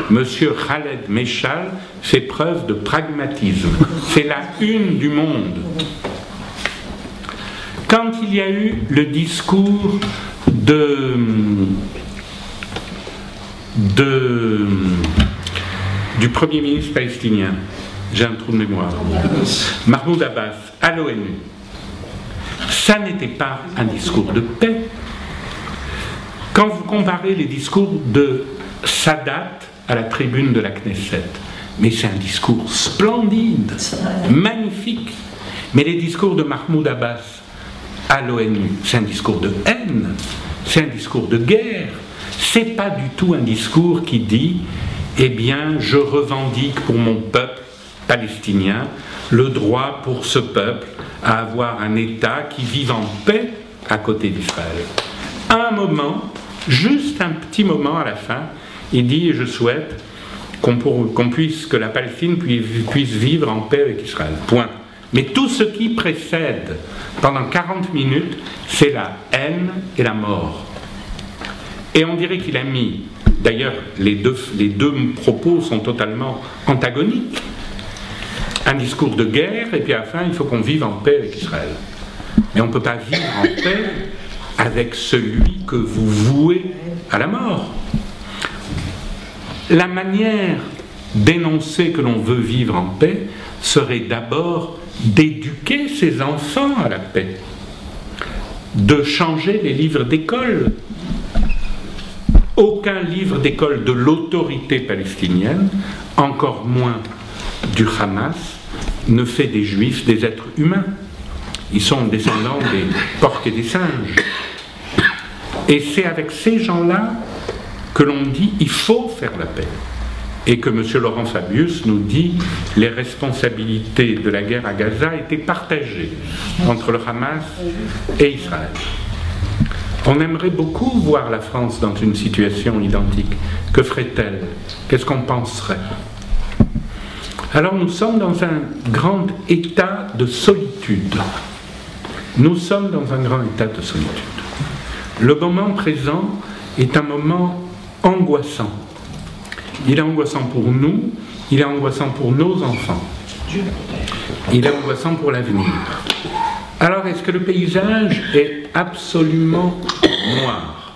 Monsieur Khaled Meshal fait preuve de pragmatisme. C'est la une du Monde. Quand il y a eu le discours du Premier ministre palestinien, j'ai un trou de mémoire, Mahmoud Abbas, à l'ONU, ça n'était pas un discours de paix. Quand vous comparez les discours de Sadat à la tribune de la Knesset, mais c'est un discours splendide, magnifique. Mais les discours de Mahmoud Abbas à l'ONU, c'est un discours de haine, c'est un discours de guerre. C'est pas du tout un discours qui dit « Eh bien, je revendique pour mon peuple palestinien le droit pour ce peuple à avoir un État qui vive en paix à côté d'Israël. » À un moment, juste un petit moment à la fin, il dit « Je souhaite que la Palestine puisse vivre en paix avec Israël. » Point. Mais tout ce qui précède, pendant 40 minutes, c'est la haine et la mort. Et on dirait qu'il a mis, d'ailleurs les deux propos sont totalement antagoniques, un discours de guerre, et puis à la fin, il faut qu'on vive en paix avec Israël. Mais on ne peut pas vivre en paix avec celui que vous vouez à la mort. La manière d'énoncer que l'on veut vivre en paix serait d'abord d'éduquer ses enfants à la paix, de changer les livres d'école. Aucun livre d'école de l'autorité palestinienne, encore moins du Hamas, ne fait des Juifs des êtres humains. Ils sont descendants des porcs et des singes. Et c'est avec ces gens-là que l'on dit il faut faire la paix. Et que M. Laurent Fabius nous dit les responsabilités de la guerre à Gaza étaient partagées entre le Hamas et Israël. On aimerait beaucoup voir la France dans une situation identique. Que ferait-elle? Qu'est-ce qu'on penserait? Alors nous sommes dans un grand état de solitude. Nous sommes dans un grand état de solitude. Le moment présent est un moment angoissant. Il est angoissant pour nous, il est angoissant pour nos enfants. Il est angoissant pour l'avenir. Alors, est-ce que le paysage est absolument noir?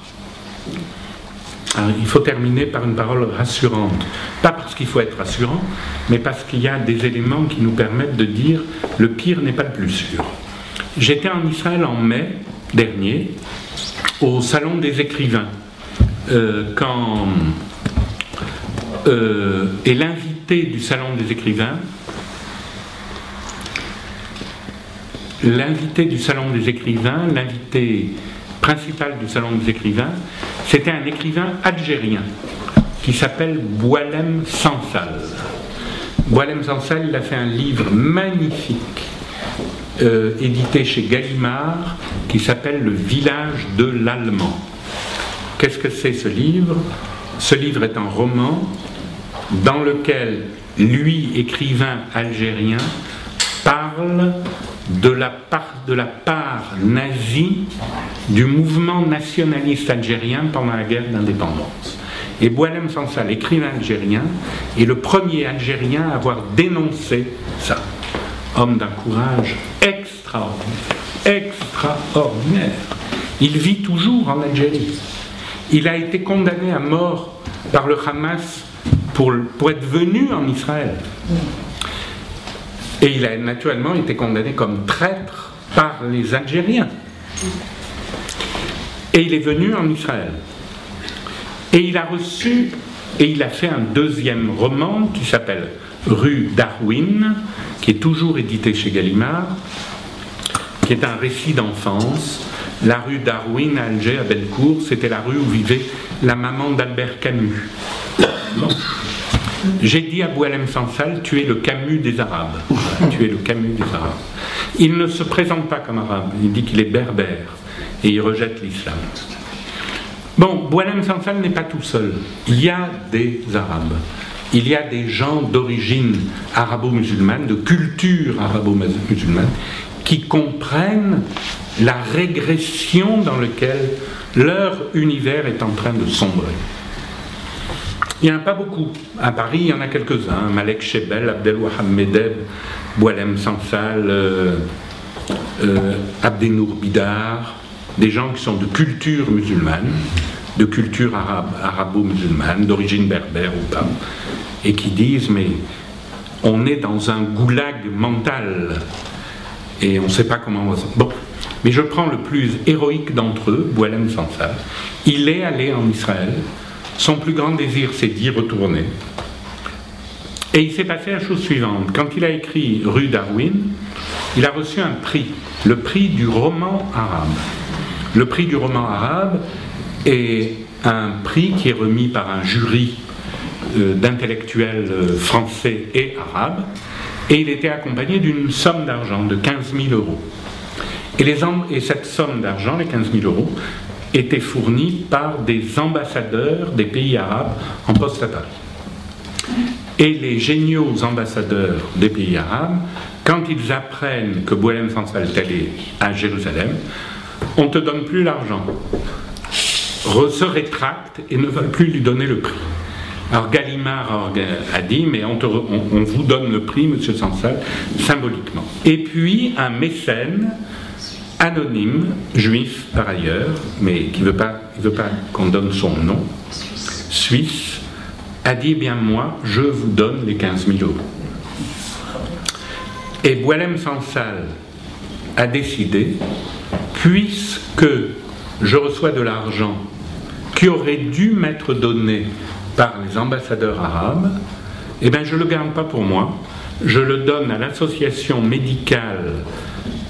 Alors, il faut terminer par une parole rassurante. Pas parce qu'il faut être rassurant, mais parce qu'il y a des éléments qui nous permettent de dire le pire n'est pas le plus sûr. J'étais en Israël en mai dernier, au Salon des écrivains, et l'invité du Salon des écrivains, l'invité principal du Salon des écrivains, c'était un écrivain algérien qui s'appelle Boualem Sansal. Boualem Sansal, il a fait un livre magnifique, édité chez Gallimard, qui s'appelle Le village de l'Allemand. Qu'est-ce que c'est ce livre? Ce livre est un roman dans lequel lui, écrivain algérien, parle de la part nazie du mouvement nationaliste algérien pendant la guerre d'indépendance. Et Boualem Sansal, écrivain algérien, est le premier Algérien à avoir dénoncé ça. Homme d'un courage extraordinaire. Il vit toujours en Algérie. Il a été condamné à mort par le Hamas pour être venu en Israël. Et il a naturellement été condamné comme traître par les Algériens. Et il est venu en Israël. Et il a reçu, et il a fait un deuxième roman qui s'appelle Rue Darwin, qui est toujours édité chez Gallimard, qui est un récit d'enfance. La rue Darwin à Alger, à Bellecour, c'était la rue où vivait la maman d'Albert Camus. Bon. J'ai dit à Boualem Sansal, tu es le Camus des Arabes. Tu es le Camus des Arabes. Il ne se présente pas comme arabe, il dit qu'il est berbère et il rejette l'islam. Bon, Boualem Sansal n'est pas tout seul. Il y a des Arabes. Il y a des gens d'origine arabo-musulmane, de culture arabo-musulmane, qui comprennent la régression dans laquelle leur univers est en train de sombrer. Il n'y en a pas beaucoup. À Paris, il y en a quelques-uns. Malek Chebel, Abdelwahab Medeb, Boualem Sansal, Abdenour Bidar, des gens qui sont de culture musulmane, de culture arabo-musulmane, d'origine berbère ou pas, et qui disent, mais on est dans un goulag mental, et on ne sait pas comment on va... Bon, mais je prends le plus héroïque d'entre eux, Boualem Sansal. Il est allé en Israël. Son plus grand désir, c'est d'y retourner. Et il s'est passé la chose suivante. Quand il a écrit Rue Darwin, il a reçu un prix, le prix du roman arabe. Le prix du roman arabe est un prix qui est remis par un jury d'intellectuels français et arabes, et il était accompagné d'une somme d'argent de 15 000 €. Et cette somme d'argent, les 15 000 €, était fournie par des ambassadeurs des pays arabes en poste à Paris. Et les géniaux ambassadeurs des pays arabes, quand ils apprennent que Boualem Sansal est allé à Jérusalem, on ne te donne plus l'argent, se rétractent et ne veulent plus lui donner le prix. Alors Gallimard a dit, mais on vous donne le prix, monsieur Sansal, symboliquement. Et puis un mécène anonyme, juif par ailleurs, mais qui ne veut pas qu'on donne son nom, suisse, a dit, eh bien moi, je vous donne les 15 000 €. Et Boualem Sansal a décidé, puisque je reçois de l'argent qui aurait dû m'être donné par les ambassadeurs arabes, eh bien je ne le garde pas pour moi, je le donne à l'association médicale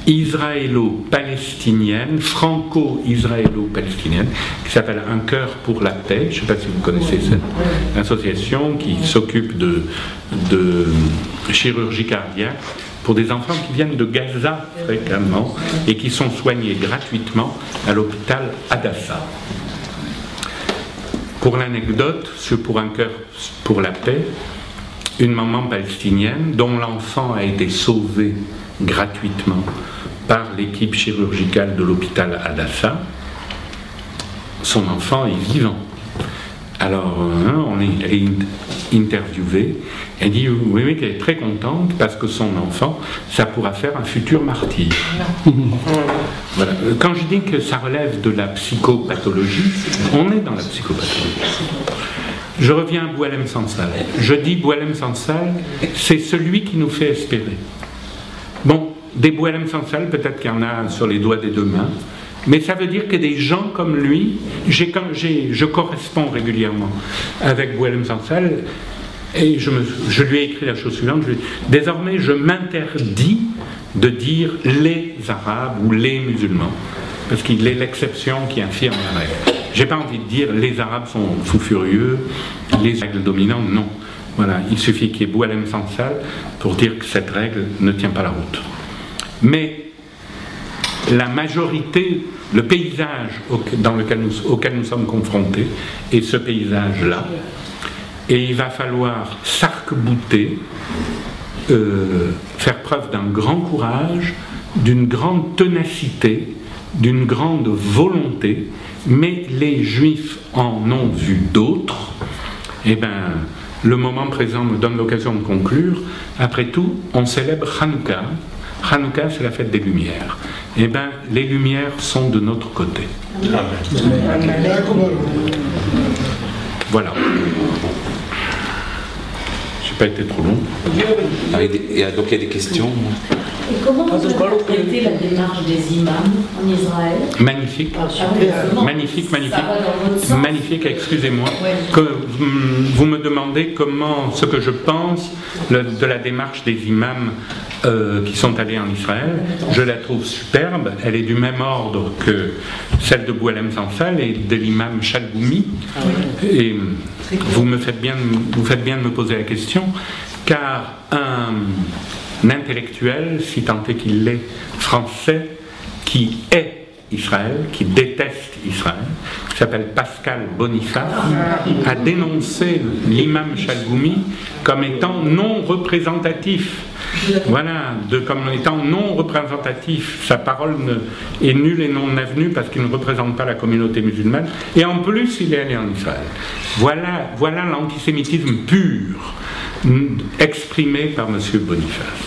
israélo-palestinienne, franco-israélo-palestinienne, qui s'appelle Un cœur pour la paix. Je ne sais pas si vous connaissez cette association qui s'occupe de chirurgie cardiaque pour des enfants qui viennent de Gaza fréquemment et qui sont soignés gratuitement à l'hôpital Hadassah. Pour l'anecdote, pour Un cœur pour la paix, une maman palestinienne dont l'enfant a été sauvé gratuitement par l'équipe chirurgicale de l'hôpital Hadassah, son enfant est vivant. Alors, elle est interviewée, elle dit oui, qu'elle est très contente parce que son enfant, ça pourra faire un futur martyr. Voilà. Quand je dis que ça relève de la psychopathologie, on est dans la psychopathologie. Je reviens à Boualem Sansal. Je dis Boualem Sansal, c'est celui qui nous fait espérer. Bon, des Boualem Sansal, peut-être qu'il y en a sur les doigts des deux mains, mais ça veut dire que des gens comme lui, je corresponds régulièrement avec Boualem Sansal, et je lui ai écrit la chose suivante, désormais je m'interdis de dire les Arabes ou les musulmans, parce qu'il est l'exception qui infirme la règle. J'ai pas envie de dire les Arabes sont fous furieux, les règles dominantes, non. Voilà, il suffit qu'il y ait Boualem Sansal pour dire que cette règle ne tient pas la route. Mais la majorité, le paysage auquel nous sommes confrontés est ce paysage-là, et il va falloir s'arc-bouter, faire preuve d'un grand courage, d'une grande ténacité, d'une grande volonté, mais les Juifs en ont vu d'autres. Eh bien, le moment présent me donne l'occasion de conclure. Après tout, on célèbre Hanouka. Hanouka, c'est la fête des Lumières. Eh bien, les Lumières sont de notre côté. Amen. Voilà. Je n'ai pas été trop long. Donc il y a des questions. Et comment vous interprétez la démarche des imams en Israël? Magnifique, magnifique, magnifique, magnifique, excusez-moi. Que vous me demandez ce que je pense de la démarche des imams qui sont allés en Israël. Je la trouve superbe, elle est du même ordre que celle de Boualem Sansal et de l'imam Chalgoumi. Et vous faites bien de me poser la question, car un intellectuel, si tant est qu'il l'est, français, qui est Israël, qui déteste Israël, qui s'appelle Pascal Boniface, a dénoncé l'imam Chalgoumi comme étant non représentatif. Voilà, comme étant non représentatif. Sa parole est nulle et non avenue parce qu'il ne représente pas la communauté musulmane. Et en plus, il est allé en Israël. Voilà l'antisémitisme pur exprimé par M. Boniface.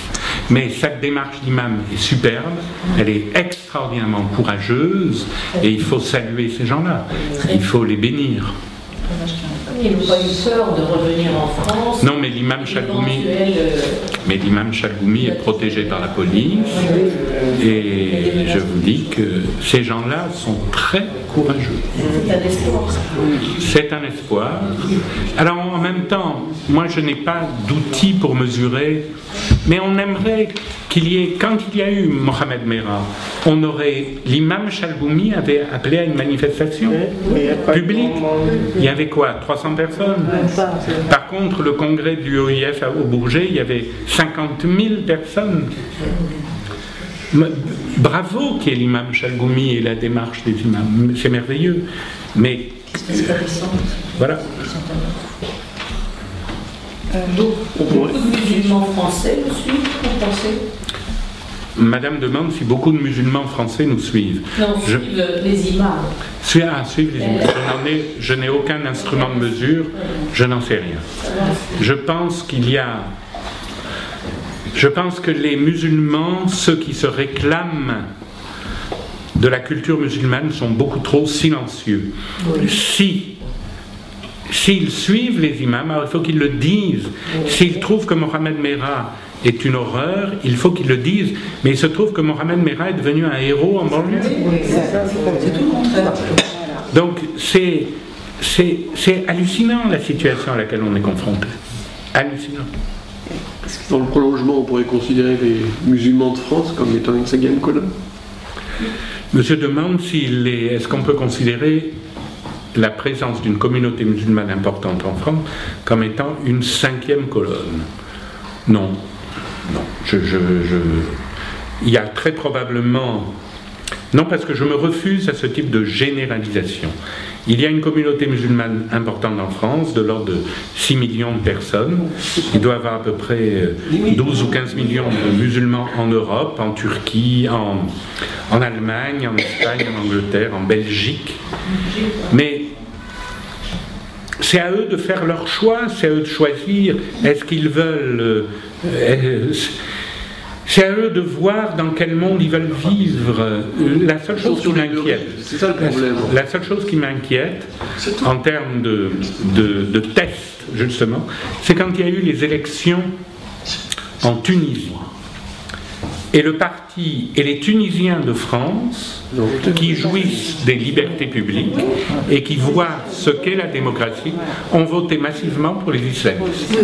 Mais cette démarche d'imam est superbe, elle est extraordinairement courageuse, et il faut saluer ces gens-là, il faut les bénir. Ils n'ont pas eu peur de revenir en France. Non, mais l'imam Chalgoumi est protégé par la police, et je vous dis que ces gens-là sont très courageux. C'est un espoir. C'est un espoir. Alors en même temps, moi je n'ai pas d'outils pour mesurer, mais on aimerait qu'il y ait, quand il y a eu Mohamed Merah, l'imam Chalgoumi avait appelé à une manifestation publique. Il y avait quoi, 300 personnes? Par contre, le congrès du OIF au Bourget, il y avait 50 000 personnes. Bravo qu'il y ait l'imam Chalgoumi et la démarche des imams, c'est merveilleux. Mais voilà. Beaucoup de musulmans français nous suivent, vous pensez? Madame demande si beaucoup de musulmans français nous suivent. Non, suivent les imams. Suivent les imams. Je n'ai aucun instrument de mesure, je n'en sais rien. Je pense que les musulmans, ceux qui se réclament de la culture musulmane, sont beaucoup trop silencieux. Oui. S'ils suivent les imams, alors il faut qu'ils le disent. S'ils trouvent que Mohamed Merah est une horreur, il faut qu'ils le disent. Mais il se trouve que Mohamed Merah est devenu un héros en banlieue. C'est tout le contraire. Donc c'est hallucinant la situation à laquelle on est confronté. Hallucinant. Dans le prolongement, on pourrait considérer les musulmans de France comme étant une cinquième colonne. Monsieur demande est-ce qu'on peut considérer la présence d'une communauté musulmane importante en France comme étant une cinquième colonne. Non. Il y a très probablement... Non, parce que je me refuse à ce type de généralisation. Il y a une communauté musulmane importante en France, de l'ordre de 6 millions de personnes. Il doit y avoir à peu près 12 ou 15 millions de musulmans en Europe, en Turquie, en Allemagne, en Espagne, en Angleterre, en Belgique. Mais c'est à eux de faire leur choix, c'est à eux de choisir. Est-ce qu'ils veulent... C'est à eux de voir dans quel monde ils veulent vivre. La seule chose qui m'inquiète, c'est ça le problème. La seule chose qui m'inquiète en termes de tests, justement, c'est quand il y a eu les élections en Tunisie. Et le parti et les Tunisiens de France qui jouissent des libertés publiques et qui voient ce qu'est la démocratie ont voté massivement pour les islamistes.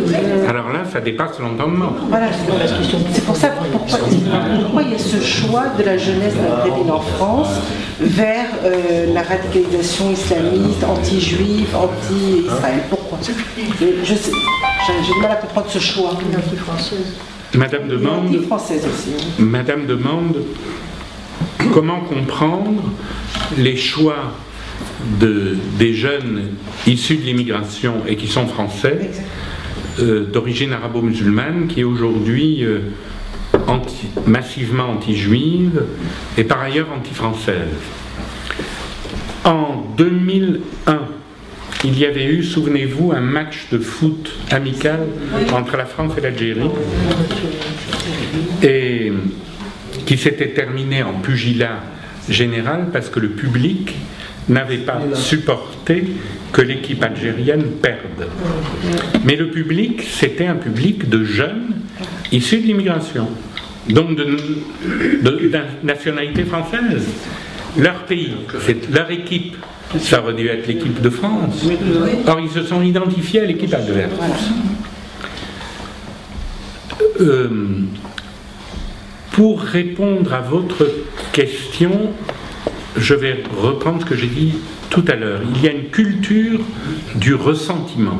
Alors là, ça dépasse l'entendement. Voilà, c'est pour ça pourquoi il y a ce choix de la jeunesse maghrébine en France vers la radicalisation islamiste, anti-juive, anti-Israël. Pourquoi? J'ai du mal à comprendre ce choix. Madame demande, Madame demande comment comprendre les choix des jeunes issus de l'immigration et qui sont français, d'origine arabo-musulmane, qui est aujourd'hui massivement anti-juive et par ailleurs anti-française. En 2001, il y avait eu, souvenez-vous, un match de foot amical entre la France et l'Algérie, et qui s'était terminé en pugilat général parce que le public n'avait pas supporté que l'équipe algérienne perde. Mais le public, c'était un public de jeunes issus de l'immigration, donc de nationalité française. Leur pays, c'est leur équipe. Ça aurait dû être l'équipe de France. Or, ils se sont identifiés à l'équipe adverse. Pour répondre à votre question, je vais reprendre ce que j'ai dit tout à l'heure. Il y a une culture du ressentiment,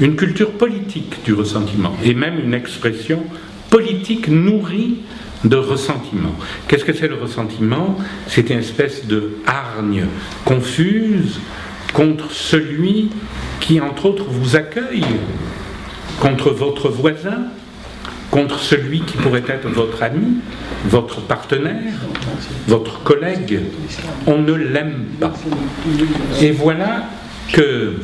une culture politique du ressentiment, et même une expression politique nourrie de ressentiment. Qu'est-ce que c'est le ressentiment? C'est une espèce de hargne confuse contre celui qui, entre autres, vous accueille, contre votre voisin, contre celui qui pourrait être votre ami, votre partenaire, votre collègue. On ne l'aime pas. Et voilà que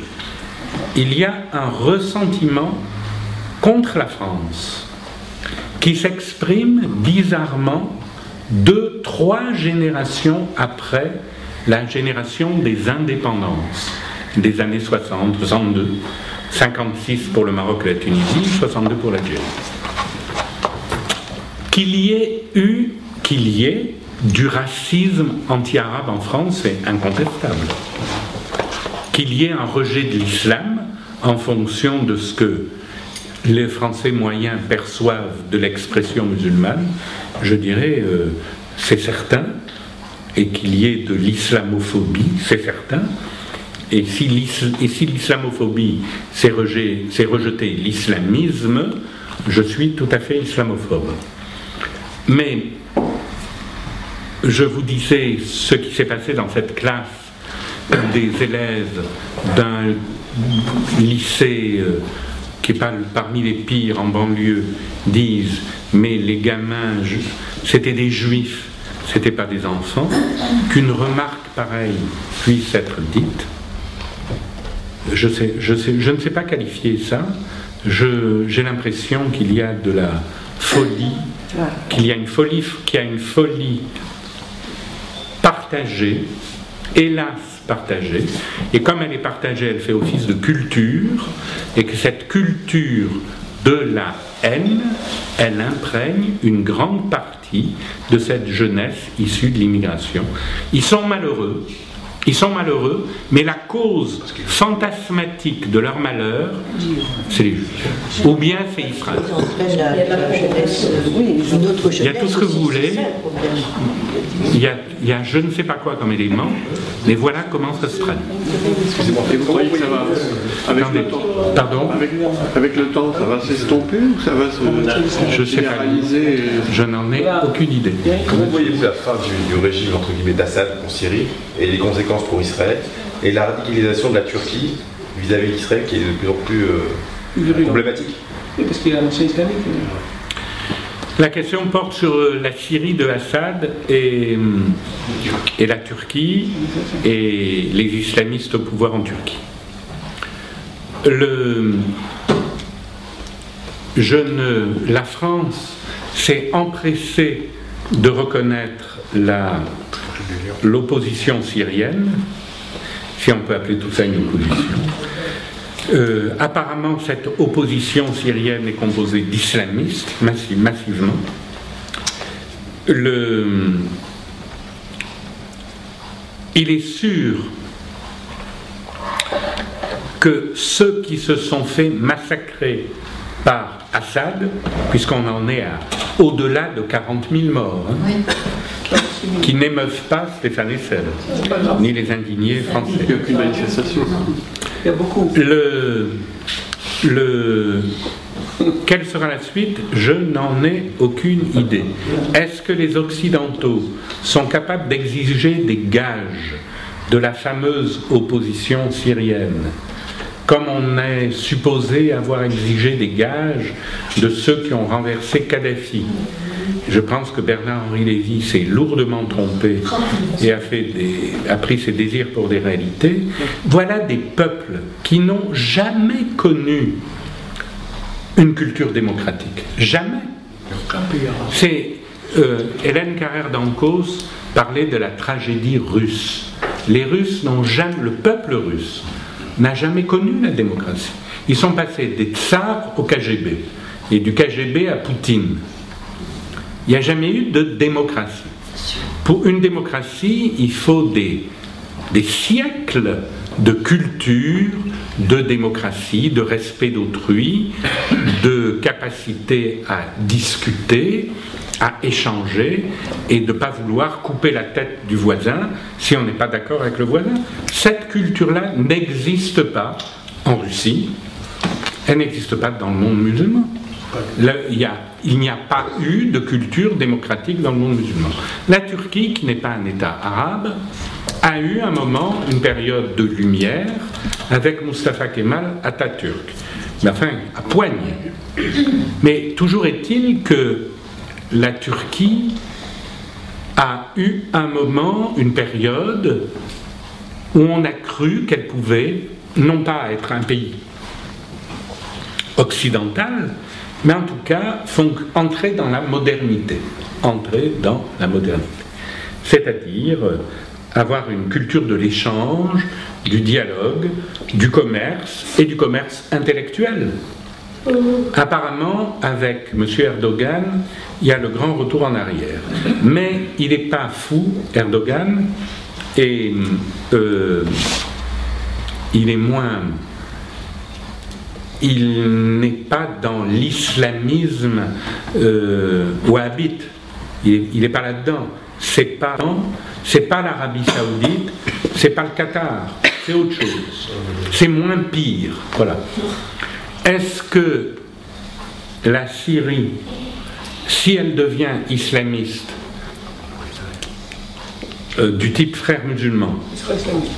il y a un ressentiment contre la France qui s'exprime bizarrement 2-3 générations après la génération des indépendances des années 60, 62, 56 pour le Maroc et la Tunisie, 62 pour l'Algérie. Qu'il y ait du racisme anti-arabe en France, c'est incontestable. Qu'il y ait un rejet de l'islam en fonction de ce que les Français moyens perçoivent de l'expression musulmane, je dirais, c'est certain, et qu'il y ait de l'islamophobie, c'est certain, et si l'islamophobie c'est rejeter l'islamisme, je suis tout à fait islamophobe. Mais je vous disais ce qui s'est passé dans cette classe des élèves d'un lycée qui est parmi les pires en banlieue, disent mais les gamins c'était des juifs, c'était pas des enfants, qu'une remarque pareille puisse être dite, je ne sais pas qualifier ça. J'ai l'impression qu'il y a de la folie, qu'il y a une folie partagée, hélas partagée, et comme elle est partagée, elle fait office de culture, et que cette culture de la haine, elle imprègne une grande partie de cette jeunesse issue de l'immigration. Ils sont malheureux, mais la cause fantasmatique de leur malheur, c'est les Juifs. Ou bien c'est Israël. Il y a tout ce que vous voulez. Il y a je ne sais pas quoi comme élément, mais voilà comment ça se traduit. Excusez-moi, et vous croyez que ça va, avec le temps, pardon, avec le temps, ça va s'estomper ou ça va se généraliser? Je n'en ai aucune idée. Comment voyez-vous la fin du régime entre guillemets d'Assad en Syrie et les conséquences pour Israël et la radicalisation de la Turquie vis-à-vis d'Israël qui est de plus en plus problématique? Parce qu'il y a un ancien islamique. La question porte sur la Syrie de Assad et la Turquie et les islamistes au pouvoir en Turquie. La France s'est empressé de reconnaître l'opposition syrienne, si on peut appeler tout ça une opposition. Apparemment, cette opposition syrienne est composée d'islamistes, massivement. Il est sûr que ceux qui se sont fait massacrer par Assad, puisqu'on en est à au-delà de 40 000 morts, qui n'émeuvent pas Stéphane Hessel, ni les indignés français. Il n'y a aucune manifestation. Il y a beaucoup. Quelle sera la suite? Je n'en ai aucune idée. Est-ce que les Occidentaux sont capables d'exiger des gages de la fameuse opposition syrienne, comme on est supposé avoir exigé des gages de ceux qui ont renversé Kadhafi? Je pense que Bernard-Henri Lévy s'est lourdement trompé et a pris ses désirs pour des réalités. Voilà des peuples qui n'ont jamais connu une culture démocratique. Jamais. Hélène Carrère d'Ancos parlait de la tragédie russe. Les Russes n'ont jamais, le peuple russe n'a jamais connu la démocratie. Ils sont passés des tsars au KGB et du KGB à Poutine. Il n'y a jamais eu de démocratie. Pour une démocratie, il faut des siècles de culture, de démocratie, de respect d'autrui, de capacité à discuter, à échanger et de ne pas vouloir couper la tête du voisin si on n'est pas d'accord avec le voisin. Cette culture-là n'existe pas en Russie, elle n'existe pas dans le monde musulman. Il n'y a pas eu de culture démocratique dans le monde musulman. La Turquie, qui n'est pas un État arabe, a eu un moment, une période de lumière avec Mustafa Kemal Atatürk. Mais enfin, à poigne. Mais toujours est-il que la Turquie a eu un moment, une période, où on a cru qu'elle pouvait, non pas être un pays occidental, mais en tout cas entrer dans la modernité. Entrer dans la modernité. C'est-à-dire avoir une culture de l'échange, du dialogue, du commerce et du commerce intellectuel. Apparemment, avec M. Erdogan, il y a le grand retour en arrière. Mais il n'est pas fou, Erdogan, et il est moins... Il n'est pas dans l'islamisme wahhabite. Il n'est pas là-dedans. C'est pas l'Arabie Saoudite, c'est pas le Qatar, c'est autre chose. C'est moins pire. Voilà. Est-ce que la Syrie, si elle devient islamiste, du type frères musulmans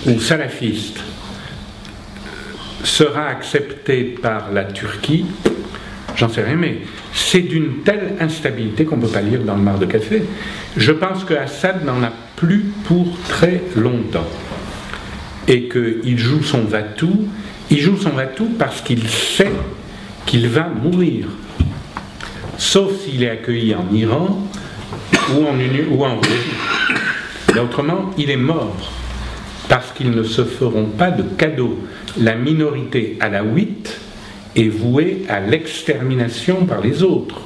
ou salafiste, sera acceptée par la Turquie? J'en sais rien, mais c'est d'une telle instabilité qu'on ne peut pas lire dans le mar de café. Je pense que Assad n'en a plus pour très longtemps. Et qu'il joue son va-tout. Il joue son va-tout parce qu'il sait qu'il va mourir. Sauf s'il est accueilli en Iran ou en Russie. Mais autrement, il est mort. Parce qu'ils ne se feront pas de cadeaux. La minorité alaouite est vouée à l'extermination par les autres.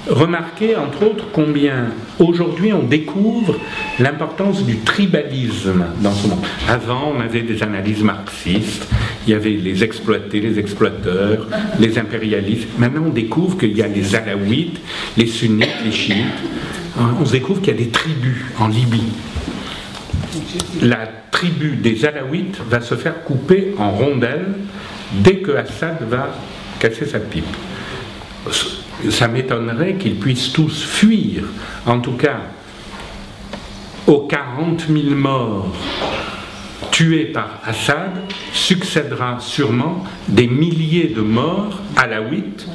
Remarquez, entre autres, combien aujourd'hui on découvre l'importance du tribalisme dans ce monde. Avant, on avait des analyses marxistes, il y avait les exploités, les exploiteurs, les impérialistes. Maintenant, on découvre qu'il y a les alaouites, les sunnites, les chiites. On se découvre qu'il y a des tribus en Libye. La tribu des alaouites va se faire couper en rondelles dès que Assad va casser sa pipe. Ça m'étonnerait qu'ils puissent tous fuir. En tout cas, aux 40 000 morts tués par Assad, succédera sûrement des milliers de morts alaouites,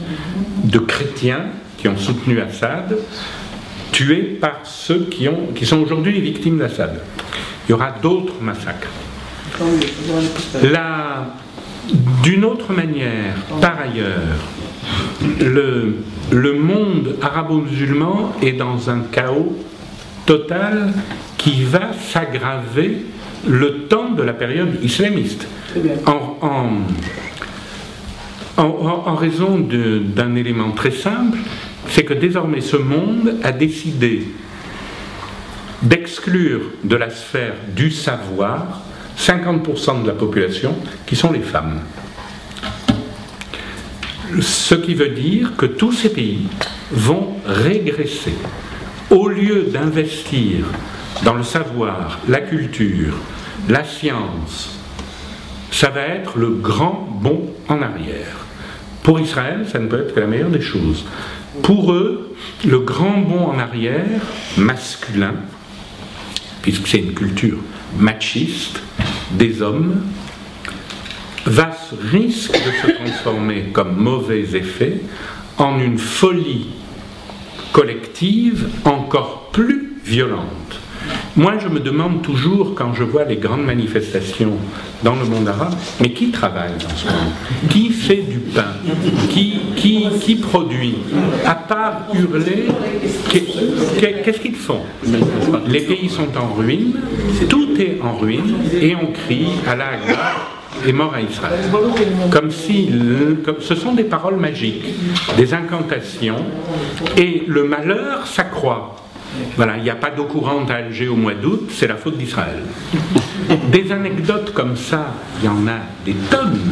de chrétiens qui ont soutenu Assad, tués par ceux qui sont aujourd'hui les victimes d'Assad. Il y aura d'autres massacres. D'une autre manière, par ailleurs, le monde arabo-musulman est dans un chaos total qui va s'aggraver le temps de la période islamiste. En raison d'un élément très simple, c'est que désormais ce monde a décidé d'exclure de la sphère du savoir 50% de la population qui sont les femmes. Ce qui veut dire que tous ces pays vont régresser. Au lieu d'investir dans le savoir, la culture, la science, ça va être le grand bond en arrière. Pour Israël, ça ne peut être que la meilleure des choses. Pour eux, le grand bond en arrière, masculin, puisque c'est une culture machiste des hommes, risque de se transformer comme mauvais effet en une folie collective encore plus violente. Moi, je me demande toujours, quand je vois les grandes manifestations dans le monde arabe, mais qui travaille dans ce monde? Qui fait du pain? Qui produit? À part hurler, qu'est-ce qu'ils font? Les pays sont en ruine, tout est en ruine, et on crie Allah Akbar et mort à Israël. Comme si ce sont des paroles magiques, des incantations, et le malheur s'accroît. Voilà, il n'y a pas d'eau courante à Alger au mois d'août, c'est la faute d'Israël. Des anecdotes comme ça, il y en a des tonnes.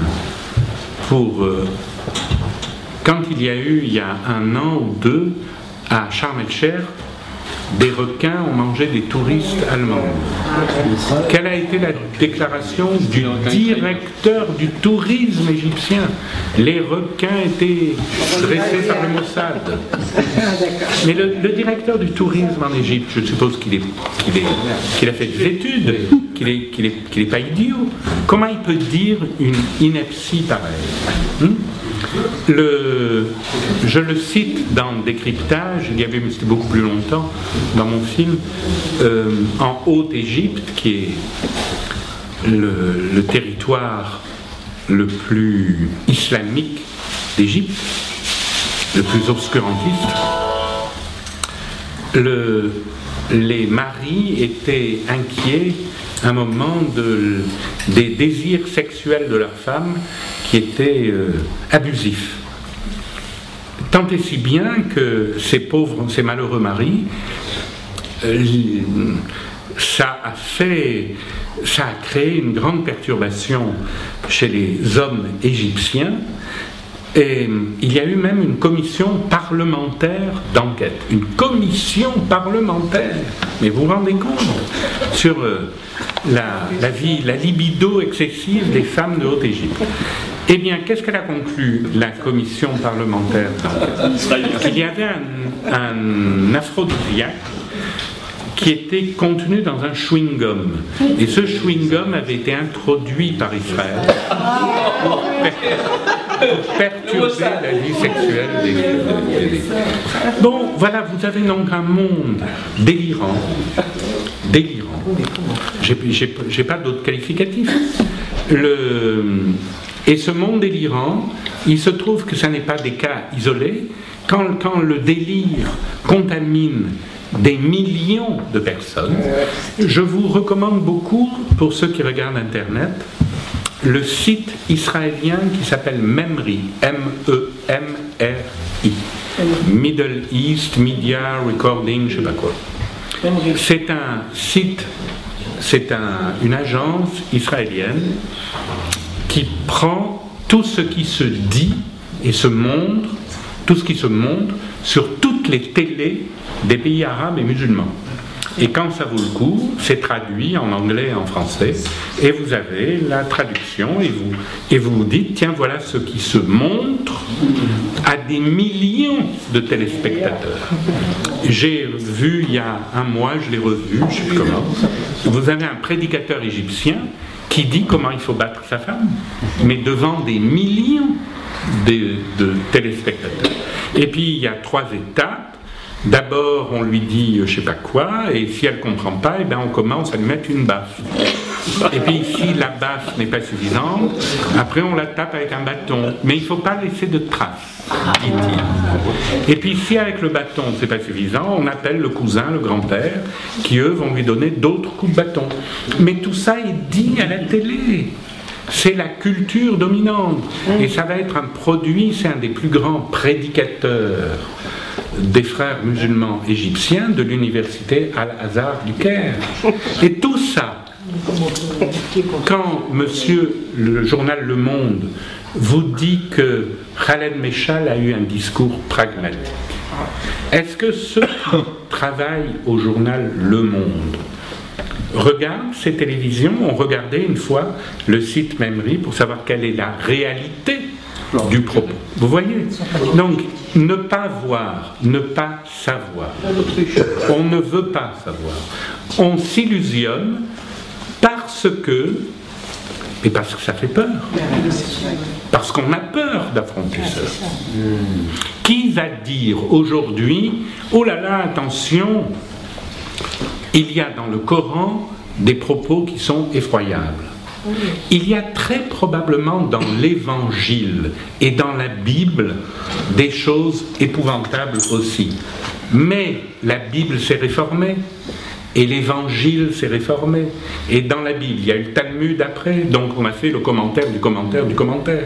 Quand il y a eu, il y a 1 an ou 2, à Sharm el-Sheikh, des requins ont mangé des touristes allemands. Quelle a été la déclaration du directeur du tourisme égyptien? Les requins étaient dressés par le Mossad. Mais le directeur du tourisme en Égypte, je suppose qu'il a fait des études, qu'il n'est pas idiot. Comment il peut dire une ineptie pareille? Je le cite dans Décryptage, il y avait, mais c'était beaucoup plus longtemps, dans mon film, en Haute-Égypte, qui est le territoire le plus islamique d'Égypte, le plus obscurantiste. Les maris étaient inquiets à un moment des désirs sexuels de leurs femmes qui étaient abusifs. Tant et si bien que ces malheureux maris, ça a créé une grande perturbation chez les hommes égyptiens. Et il y a eu même une commission parlementaire d'enquête. Une commission parlementaire, mais vous vous rendez compte, sur la libido excessive des femmes de Haute-Égypte. Eh bien, qu'est-ce qu'elle a conclu, la commission parlementaire d'enquête? Qu'il y avait un aphrodisiaque qui était contenu dans un chewing-gum. Et ce chewing-gum avait été introduit par Israël pour perturber la vie sexuelle des... Bon, voilà, vous avez donc un monde délirant. J'ai pas d'autres qualificatifs. Et ce monde délirant, il se trouve que ça n'est pas des cas isolés. Quand le délire contamine des millions de personnes, je vous recommande beaucoup, pour ceux qui regardent Internet, le site israélien qui s'appelle MEMRI, M-E-M-R-I, Middle East Media Recording, je ne sais pas quoi. C'est un site, une agence israélienne qui prend tout ce qui se dit et se montre, tout ce qui se montre sur toutes les télés des pays arabes et musulmans. Et quand ça vaut le coup, c'est traduit en anglais et en français, et vous avez la traduction, et vous vous dites, tiens, voilà ce qui se montre à des millions de téléspectateurs. J'ai vu il y a 1 mois, je l'ai revu, je ne sais plus comment, vous avez un prédicateur égyptien qui dit comment il faut battre sa femme, mais devant des millions de téléspectateurs. Et puis il y a 3 étapes. D'abord, on lui dit je sais pas quoi, et si elle comprend pas, eh ben on commence à lui mettre une baffe. Et puis si la baffe n'est pas suffisante, après on la tape avec un bâton. Mais il ne faut pas laisser de traces, dit-il. Et puis si avec le bâton c'est pas suffisant, on appelle le cousin, le grand-père, qui eux vont lui donner d'autres coups de bâton. Mais tout ça est dit à la télé. C'est la culture dominante. Et ça va être un produit, c'est un des plus grands prédicateurs des frères musulmans égyptiens de l'université Al-Azhar du Caire. Et tout ça, quand monsieur le journal Le Monde vous dit que Khaled Meshal a eu un discours pragmatique, est-ce que ceux qui travaillent au journal Le Monde regardent ces télévisions, ont regardé une fois le site Memri pour savoir quelle est la réalité du propos? Vous voyez? Donc, ne pas voir, ne pas savoir. On ne veut pas savoir. On s'illusionne parce que ça fait peur. Parce qu'on a peur d'affronter ça. Qui va dire aujourd'hui, oh là là, attention, il y a dans le Coran des propos qui sont effroyables. Il y a très probablement dans l'Évangile et dans la Bible des choses épouvantables aussi. Mais la Bible s'est réformée et l'Évangile s'est réformé. Et dans la Bible, il y a eu le Talmud après, donc on a fait le commentaire du commentaire du commentaire.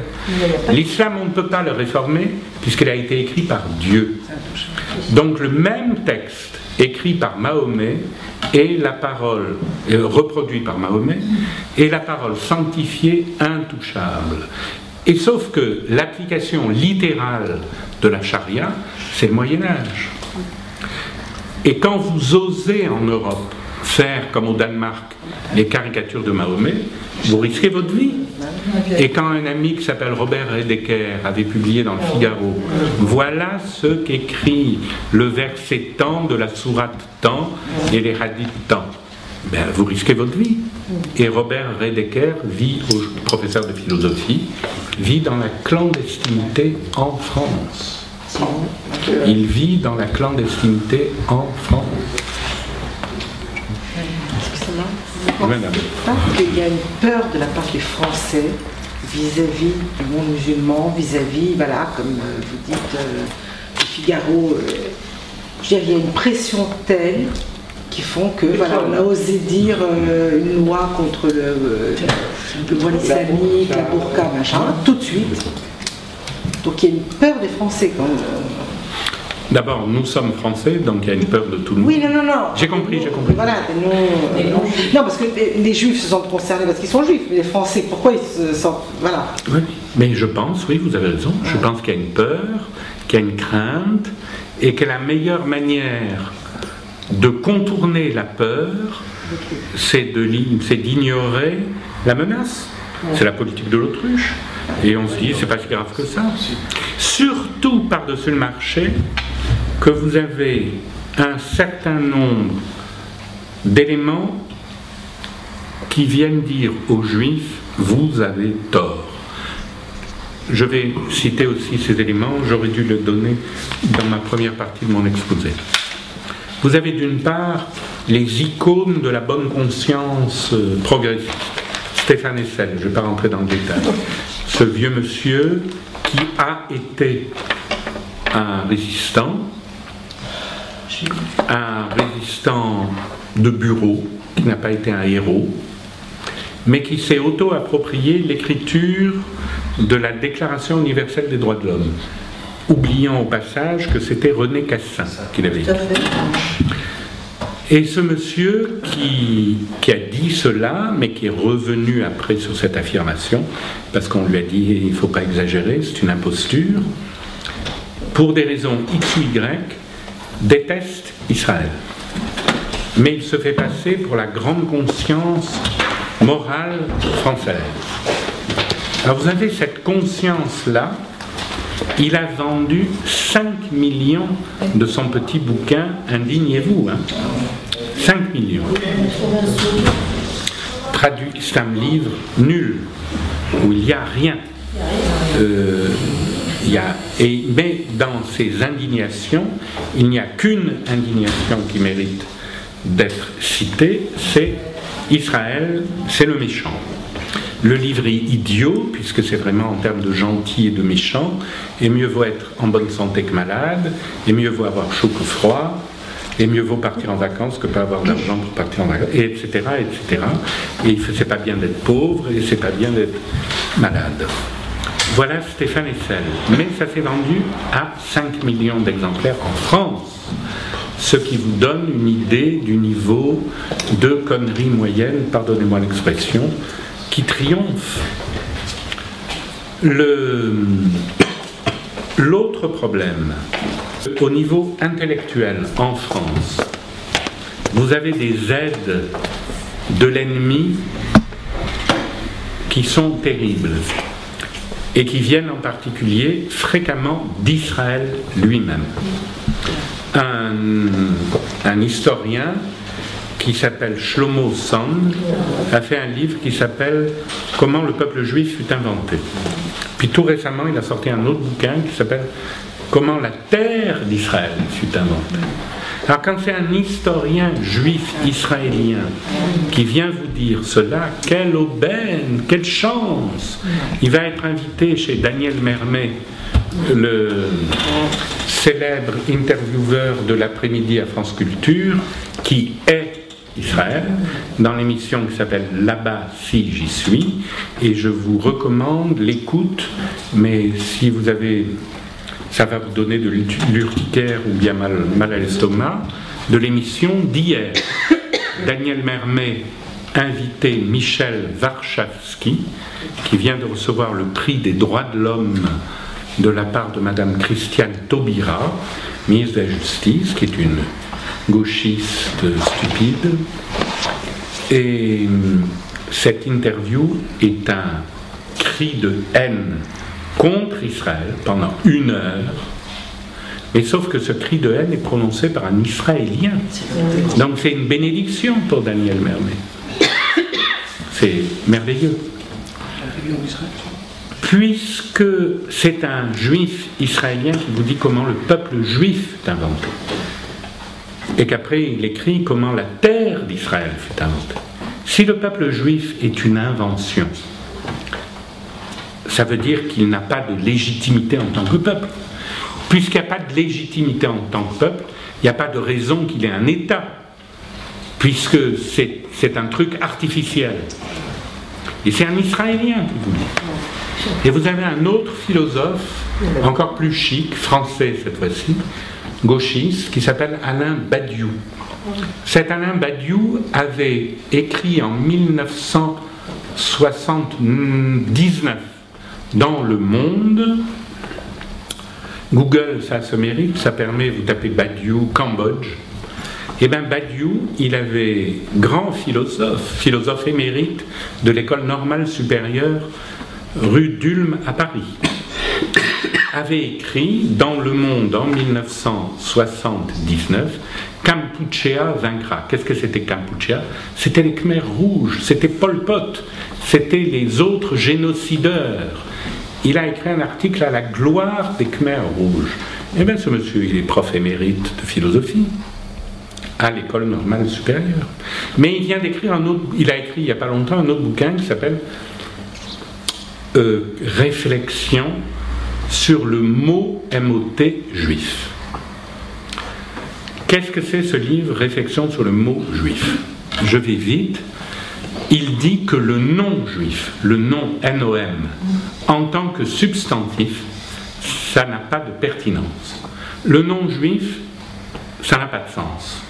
L'islam, on ne peut pas le réformer puisqu'il a été écrit par Dieu. Donc le même texte écrit par Mahomet et la parole reproduite par Mahomet et la parole sanctifiée intouchable. Et sauf que l'application littérale de la charia, c'est le Moyen-Âge. Et quand vous osez en Europe faire comme au Danemark les caricatures de Mahomet, vous risquez votre vie. Et quand un ami qui s'appelle Robert Redeker avait publié dans le Figaro, voilà ce qu'écrit le verset tant de la sourate tant et les hadiths tant, ben, vous risquez votre vie. Et Robert Redeker professeur de philosophie, vit dans la clandestinité en France. Il vit dans la clandestinité en France. Il y a une peur de la part des Français vis-à-vis du monde musulman, vis-à-vis, voilà, comme vous dites, le Figaro. Je veux dire, il y a une pression telle qui font que, voilà, on a osé dire une loi contre le voile islamique, la burqa, machin, tout de suite. Donc il y a une peur des Français quand même. D'abord, nous sommes français, donc il y a une peur de tout le monde. Oui, non. J'ai compris. Voilà, non, parce que les Juifs se sentent concernés parce qu'ils sont Juifs, mais les Français, pourquoi ils se sentent... Voilà. Oui, mais je pense, oui, vous avez raison, je pense qu'il y a une peur, qu'il y a une crainte, et que la meilleure manière de contourner la peur, c'est d'ignorer la menace. C'est la politique de l'autruche. Et on se dit, c'est pas si grave que ça. Surtout par-dessus le marché, que vous avez un certain nombre d'éléments qui viennent dire aux Juifs, vous avez tort. Je vais citer aussi ces éléments, j'aurais dû le donner dans ma première partie de mon exposé. Vous avez d'une part les icônes de la bonne conscience progressiste. Stéphane Hessel, je ne vais pas rentrer dans le détail. Ce vieux monsieur qui a été un résistant de bureau, qui n'a pas été un héros, mais qui s'est auto-approprié l'écriture de la Déclaration universelle des droits de l'homme, oubliant au passage que c'était René Cassin qui l'avait écrit. Et ce monsieur qui a dit cela, mais qui est revenu après sur cette affirmation, parce qu'on lui a dit il ne faut pas exagérer, c'est une imposture, pour des raisons X ou Y, déteste Israël. Mais il se fait passer pour la grande conscience morale française. Alors vous avez cette conscience-là, il a vendu 5 millions de son petit bouquin, indignez-vous, hein, 5 millions. Traduit, c'est un livre nul, où il n'y a rien. Mais dans ces indignations, il n'y a qu'une indignation qui mérite d'être citée, c'est Israël, c'est le méchant. Le livre est idiot, puisque c'est vraiment en termes de gentil et de méchant, et mieux vaut être en bonne santé que malade, et mieux vaut avoir chaud que froid, et mieux vaut partir en vacances que pas avoir d'argent pour partir en vacances, et etc., etc. Et c'est pas bien d'être pauvre, et c'est pas bien d'être malade. Voilà Stéphane Hessel. Mais ça s'est vendu à 5 millions d'exemplaires en France, ce qui vous donne une idée du niveau de connerie moyenne, pardonnez-moi l'expression, qui triomphe. L'autre problème, au niveau intellectuel en France, vous avez des aides de l'ennemi qui sont terribles et qui viennent en particulier fréquemment d'Israël lui-même. Un historien qui s'appelle Shlomo Sand a fait un livre qui s'appelle « Comment le peuple juif fut inventé ». Puis tout récemment, il a sorti un autre bouquin qui s'appelle « Comment la terre d'Israël fut inventée ». Alors quand c'est un historien juif israélien qui vient vous dire cela, quelle aubaine, quelle chance! Il va être invité chez Daniel Mermet, le célèbre intervieweur de l'après-midi à France Culture, qui est Israël, dans l'émission qui s'appelle Là-bas si j'y suis, et je vous recommande l'écoute, mais si vous avez, ça va vous donner de l'urticaire ou bien mal à l'estomac, de l'émission d'hier. Daniel Mermet invité Michel Warschawski, qui vient de recevoir le prix des droits de l'homme de la part de Madame Christiane Taubira, ministre de la Justice, qui est une gauchiste stupide. Et cette interview est un cri de haine contre Israël pendant 1 heure, mais sauf que ce cri de haine est prononcé par un Israélien. Donc c'est une bénédiction pour Daniel Mermet. C'est merveilleux. Puisque c'est un juif israélien qui vous dit comment le peuple juif est inventé. Et qu'après il écrit comment la terre d'Israël fut inventée. Si le peuple juif est une invention, ça veut dire qu'il n'a pas de légitimité en tant que peuple. Puisqu'il n'y a pas de légitimité en tant que peuple, il n'y a pas de raison qu'il ait un État, puisque c'est un truc artificiel. Et c'est un Israélien qui vous dit. Et vous avez un autre philosophe, encore plus chic, français cette fois-ci, gauchiste, qui s'appelle Alain Badiou. Cet Alain Badiou avait écrit en 1979 dans Le Monde. Google, ça se mérite, ça permet, vous tapez Badiou, Cambodge. Et bien Badiou, il avait grand philosophe émérite de l'école normale supérieure rue d'Ulm à Paris, avait écrit dans Le Monde en 1979 Kampuchéa vaincra. Qu'est-ce que c'était Kampuchéa? C'était les Khmers rouges, c'était Pol Pot, c'était les autres génocideurs. Il a écrit un article à la gloire des Khmers rouges. Eh bien ce monsieur, il est prof émérite de philosophie à l'école normale supérieure. Mais il vient d'écrire il a écrit il n'y a pas longtemps un autre bouquin qui s'appelle Réflexion sur le mot M-O-T juif. Qu'est-ce que c'est ce livre, Réflexion sur le mot juif? Je vais vite. Il dit que le nom juif, le nom N-O-M, en tant que substantif, ça n'a pas de pertinence. Le nom juif, ça n'a pas de sens.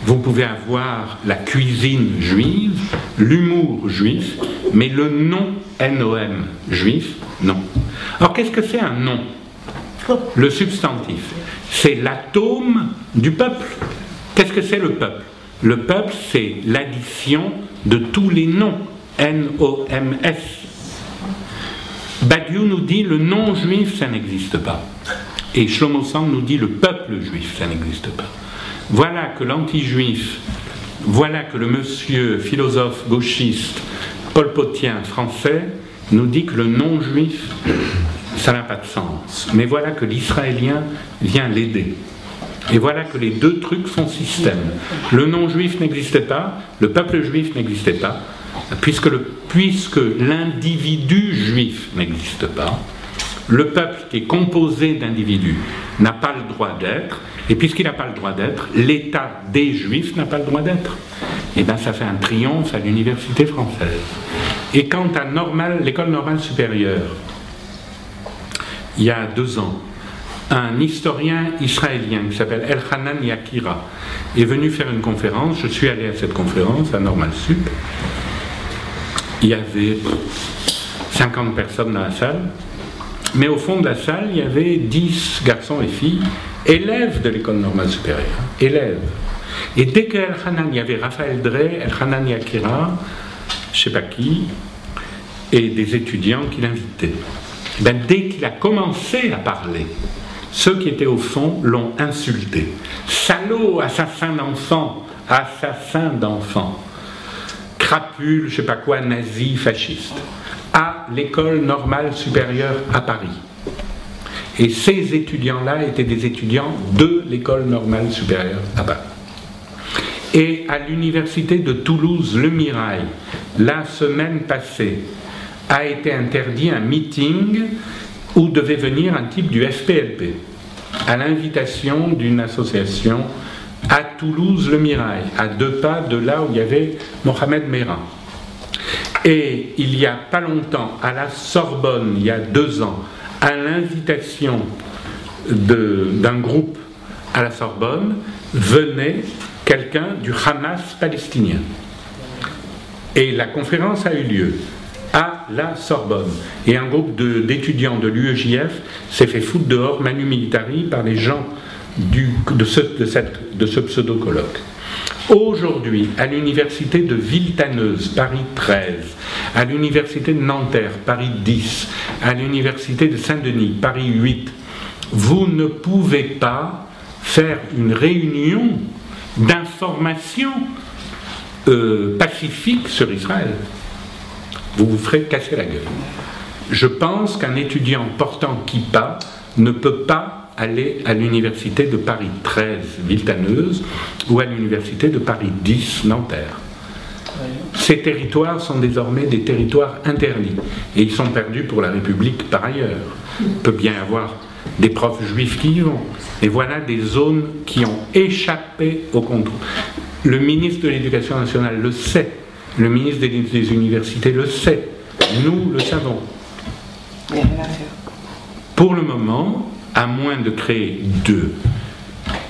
Vous pouvez avoir la cuisine juive, l'humour juif, mais le nom N-O-M juif, non. Alors qu'est-ce que c'est un nom? Le substantif, c'est l'atome du peuple. Qu'est-ce que c'est le peuple? Le peuple, c'est l'addition de tous les noms, N-O-M-S. Badiou nous dit le nom juif, ça n'existe pas. Et Shlomo Sand nous dit le peuple juif, ça n'existe pas. Voilà que l'anti-juif, voilà que le monsieur philosophe gauchiste polpotien français nous dit que le non-juif, ça n'a pas de sens. Mais voilà que l'israélien vient l'aider. Et voilà que les deux trucs font système. Le non-juif n'existait pas, le peuple juif n'existait pas, puisque l'individu juif n'existe pas. Le peuple qui est composé d'individus n'a pas le droit d'être, et puisqu'il n'a pas le droit d'être, l'État des Juifs n'a pas le droit d'être. Et bien ça fait un triomphe à l'université française. Et quant à l'école normale supérieure, il y a 2 ans, un historien israélien qui s'appelle Elchanan Yakira est venu faire une conférence. Je suis allé à cette conférence à Normal Sup. Il y avait 50 personnes dans la salle. Mais au fond de la salle, il y avait 10 garçons et filles, élèves de l'école normale supérieure, élèves. Et dès que il y avait Raphaël Drey, Elchanan Yakira, je ne sais pas qui, et des étudiants qui l'invitaient. Ben, dès qu'il a commencé à parler, ceux qui étaient au fond l'ont insulté. Salaud, assassin d'enfants, crapule, je ne sais pas quoi, nazi, fasciste. À l'école normale supérieure à Paris. Et ces étudiants-là étaient des étudiants de l'école normale supérieure à Paris. Et à l'université de Toulouse, Le Mirail, la semaine passée, a été interdit un meeting où devait venir un type du FPLP, à l'invitation d'une association à Toulouse, Le Mirail, à 2 pas de là où il y avait Mohamed Merah. Et il n'y a pas longtemps, à la Sorbonne, il y a 2 ans, à l'invitation d'un groupe à la Sorbonne, venait quelqu'un du Hamas palestinien. Et la conférence a eu lieu à la Sorbonne. Et un groupe d'étudiants de l'UEJF s'est fait foutre dehors manu militari par les gens de ce pseudo-colloque. Aujourd'hui, à l'université de Villetaneuse, Paris 13, à l'université de Nanterre, Paris 10, à l'université de Saint-Denis, Paris 8, vous ne pouvez pas faire une réunion d'information pacifique sur Israël. Vous vous ferez casser la gueule. Je pense qu'un étudiant portant kippa ne peut pas aller à l'université de Paris 13, Villetaneuse, ou à l'université de Paris 10, Nanterre. Ces territoires sont désormais des territoires interdits, et ils sont perdus pour la République par ailleurs. Il peut bien y avoir des profs juifs qui y vont, et voilà des zones qui ont échappé au contrôle. Le ministre de l'Éducation nationale le sait, le ministre des universités le sait, nous le savons. Pour le moment, à moins de créer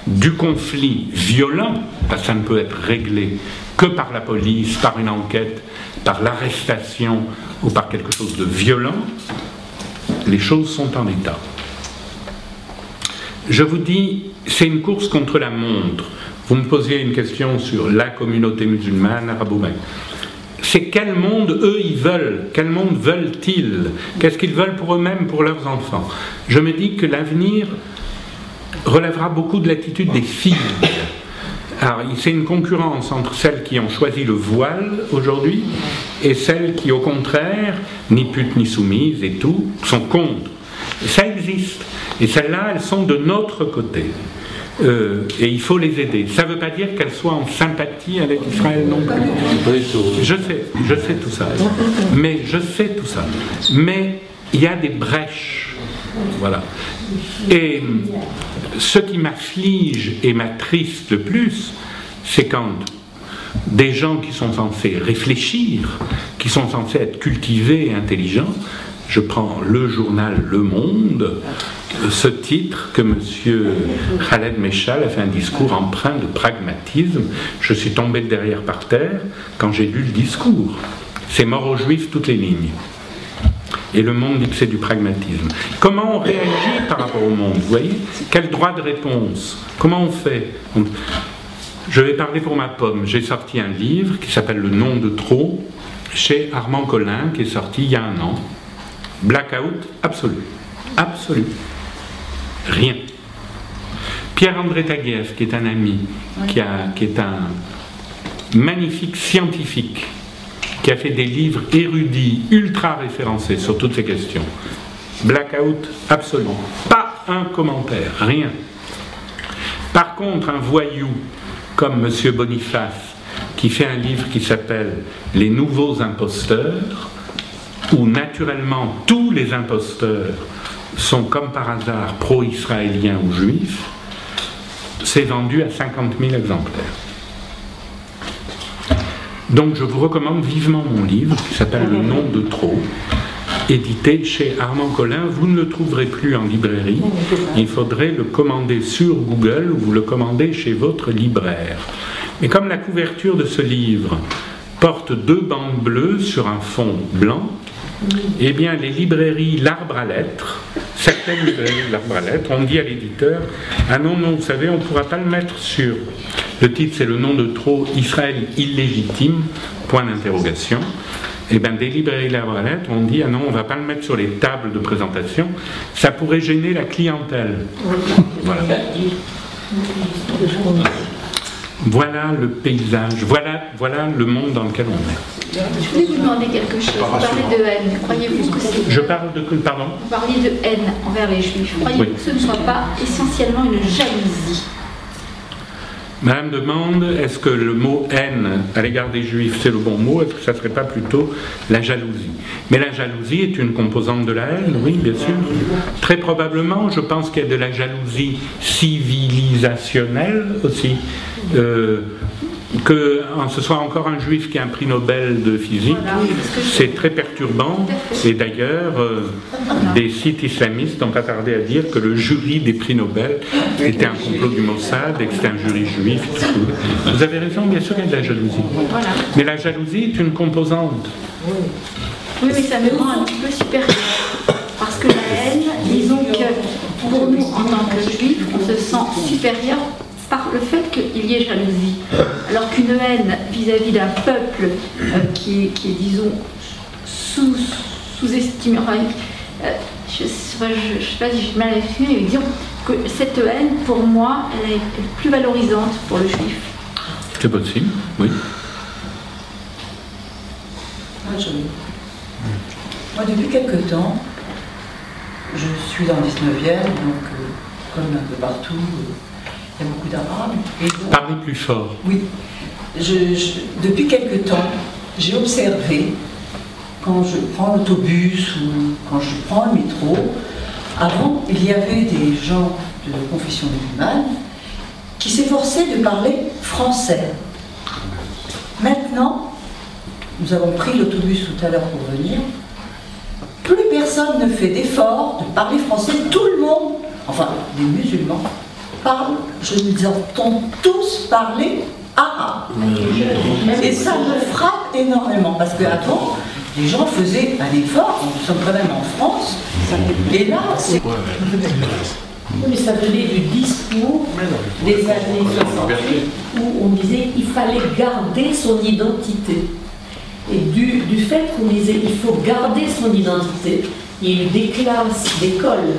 du conflit violent, parce que ça ne peut être réglé que par la police, par une enquête, par l'arrestation ou par quelque chose de violent, les choses sont en état. Je vous dis, c'est une course contre la montre. Vous me posiez une question sur la communauté musulmane, arabo-maghrébine. C'est quel monde eux ils veulent? Quel monde veulent-ils? Qu'est-ce qu'ils veulent pour eux-mêmes, pour leurs enfants? Je me dis que l'avenir relèvera beaucoup de l'attitude des filles. Alors, c'est une concurrence entre celles qui ont choisi le voile aujourd'hui et celles qui, au contraire, ni putes ni soumises et tout, sont contre. Ça existe. Et celles-là, elles sont de notre côté. Et il faut les aider. Ça ne veut pas dire qu'elles soient en sympathie avec Israël non plus. Je sais tout ça. Mais il y a des brèches. Voilà. Et ce qui m'afflige et m'attriste le plus, c'est quand des gens qui sont censés réfléchir, qui sont censés être cultivés et intelligents, je prends le journal Le Monde, ce titre que M. Khaled Meshal a fait un discours empreint de pragmatisme. Je suis tombé de derrière par terre quand j'ai lu le discours. C'est mort aux Juifs toutes les lignes. Et Le Monde dit que c'est du pragmatisme. Comment on réagit par rapport au monde? Vous voyez? Quel droit de réponse? Comment on fait? Je vais parler pour ma pomme. J'ai sorti un livre qui s'appelle Le nom de trop, chez Armand Collin, qui est sorti il y a 1 an. Blackout absolu. Absolu. Rien. Pierre-André Taguieff, qui est un ami, qui est un magnifique scientifique, qui a fait des livres érudits, ultra référencés sur toutes ces questions. Blackout absolu. Pas un commentaire, rien. Par contre, un voyou comme M. Boniface, qui fait un livre qui s'appelle « Les nouveaux imposteurs », où naturellement tous les imposteurs sont comme par hasard pro-israéliens ou juifs, c'est vendu à 50 000 exemplaires. Donc je vous recommande vivement mon livre qui s'appelle « Le nom de trop », édité chez Armand Collin. Vous ne le trouverez plus en librairie, il faudrait le commander sur Google ou vous le commandez chez votre libraire. Mais comme la couverture de ce livre porte 2 bandes bleues sur un fond blanc, eh bien les librairies L'Arbre à Lettres, certaines librairies L'Arbre à Lettres ont dit à l'éditeur « Ah non, non, vous savez, on ne pourra pas le mettre sur... » Le titre c'est « Le nom de trop, Israël illégitime, point d'interrogation ». Eh bien, des librairies L'Arbre à Lettres ont dit « Ah non, on ne va pas le mettre sur les tables de présentation, ça pourrait gêner la clientèle. » Voilà. Voilà le paysage, voilà le monde dans lequel on est. Je voulais vous demander quelque chose. Vous parlez de haine. Croyez-vous que c'est... Je parle de... Pardon ? Vous parliez de haine envers les Juifs. Croyez-vous que ce ne soit pas essentiellement une jalousie ? Madame demande, est-ce que le mot haine à l'égard des Juifs, c'est le bon mot? Est-ce que ça ne serait pas plutôt la jalousie? Mais la jalousie est une composante de la haine, oui, bien sûr. Très probablement, je pense qu'il y a de la jalousie civilisationnelle aussi. Que ce soit encore un juif qui a un prix Nobel de physique, c'est très perturbant. Et d'ailleurs, des sites islamistes ont pas tardé à dire que le jury des prix Nobel était un complot du Mossad et que c'était un jury juif. Vous avez raison, bien sûr qu'il y a de la jalousie. Mais la jalousie est une composante. Oui, mais ça me rend un petit peu supérieur. Parce que la haine, disons que pour nous, en tant que juifs, on se sent supérieur par le fait qu'il y ait jalousie. Alors qu'une haine vis-à-vis d'un peuple qui est, disons, sous-estimé, enfin, je ne sais pas si j'ai mal exprimé, mais disons que cette haine, pour moi, elle est plus valorisante pour le juif. C'est possible, oui. Moi, depuis quelque temps, je suis dans le 19e, donc comme un peu partout, il y a beaucoup d'Arabes. Parlez plus fort. Oui. Depuis quelque temps, j'ai observé, quand je prends l'autobus ou quand je prends le métro, avant, il y avait des gens de confession musulmane qui s'efforçaient de parler français. Maintenant, nous avons pris l'autobus tout à l'heure pour venir, plus personne ne fait d'effort de parler français, tout le monde, enfin les musulmans, parlent, je les entends tous parler arabe. Et ça me frappe énormément, parce qu'avant, les gens faisaient un effort, nous sommes quand même en France, et là, c'est... Mais ça venait du discours des années 68 où on disait qu'il fallait garder son identité. Et du fait qu'on disait qu'il faut garder son identité, il y a eu des classes d'écoles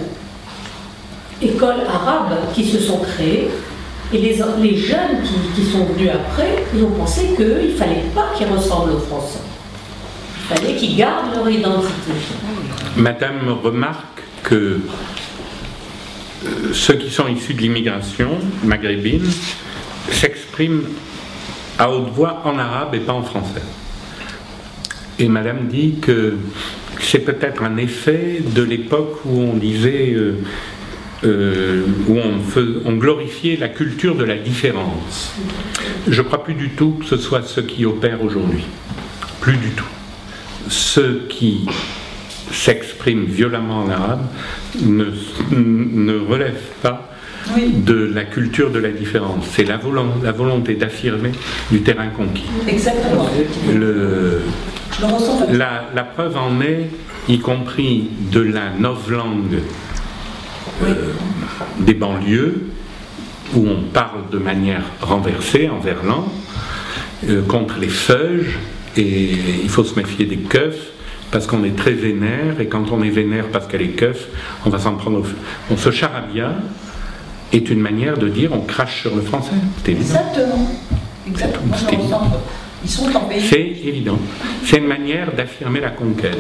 arabes qui se sont créées, et les jeunes qui sont venus après, ils ont pensé qu'il ne fallait pas qu'ils ressemblent aux Français. Il fallait qu'ils gardent leur identité. Madame remarque que ceux qui sont issus de l'immigration maghrébine s'expriment à haute voix en arabe et pas en français. Et Madame dit que c'est peut-être un effet de l'époque où on disait, où on glorifiait la culture de la différence. Je ne crois plus du tout que ce soit ce qui opère aujourd'hui. Plus du tout. Ceux qui s'expriment violemment en arabe ne relèvent pas de la culture de la différence. C'est la volonté d'affirmer du terrain conquis. Exactement. La preuve en est, y compris de la novlangue des banlieues, où on parle de manière renversée, en verlan, contre les feuges, et il faut se méfier des keufs, parce qu'on est très vénère, et quand on est vénère parce qu'elle est keuf, on va s'en prendre au feu. Donc ce charabia est une manière de dire on crache sur le français. C'est évident. Exactement. Ils sont en pays. C'est évident. C'est une manière d'affirmer la conquête.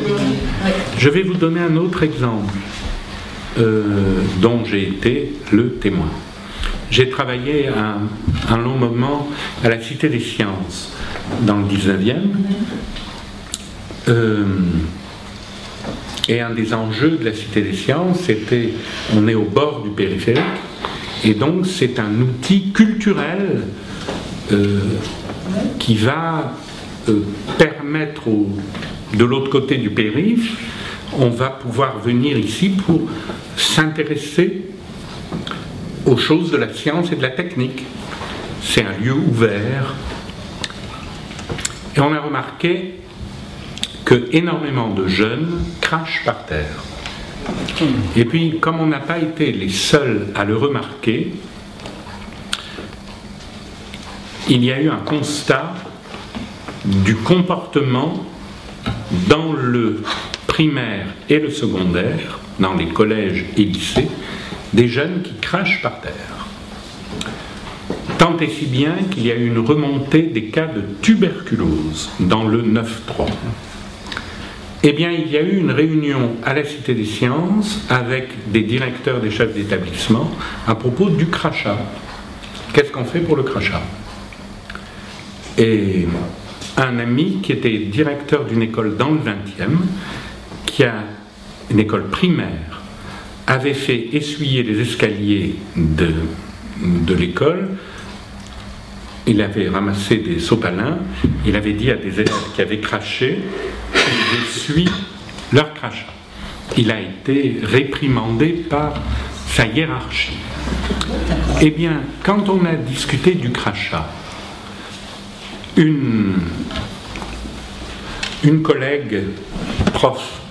Je vais vous donner un autre exemple dont j'ai été le témoin. J'ai travaillé un long moment à la Cité des Sciences, dans le 19e. Et un des enjeux de la Cité des Sciences, c'était, on est au bord du périphérique, et donc c'est un outil culturel qui va permettre de l'autre côté du périph', on va pouvoir venir ici pour s'intéresser aux choses de la science et de la technique. C'est un lieu ouvert. Et on a remarqué que énormément de jeunes crachent par terre. Et puis, comme on n'a pas été les seuls à le remarquer, il y a eu un constat du comportement dans le primaire et le secondaire, dans les collèges et lycées, des jeunes qui crachent par terre. Tant et si bien qu'il y a eu une remontée des cas de tuberculose dans le 9-3. Eh bien, il y a eu une réunion à la Cité des Sciences avec des directeurs, des chefs d'établissement à propos du crachat. Qu'est-ce qu'on fait pour le crachat? Et un ami qui était directeur d'une école dans le 20e, qui a une école primaire, avait fait essuyer les escaliers de l'école. Il avait ramassé des sopalins, il avait dit à des élèves qui avaient craché: j'essuie leur crachat. Il a été réprimandé par sa hiérarchie. Eh bien, quand on a discuté du crachat, une collègue prof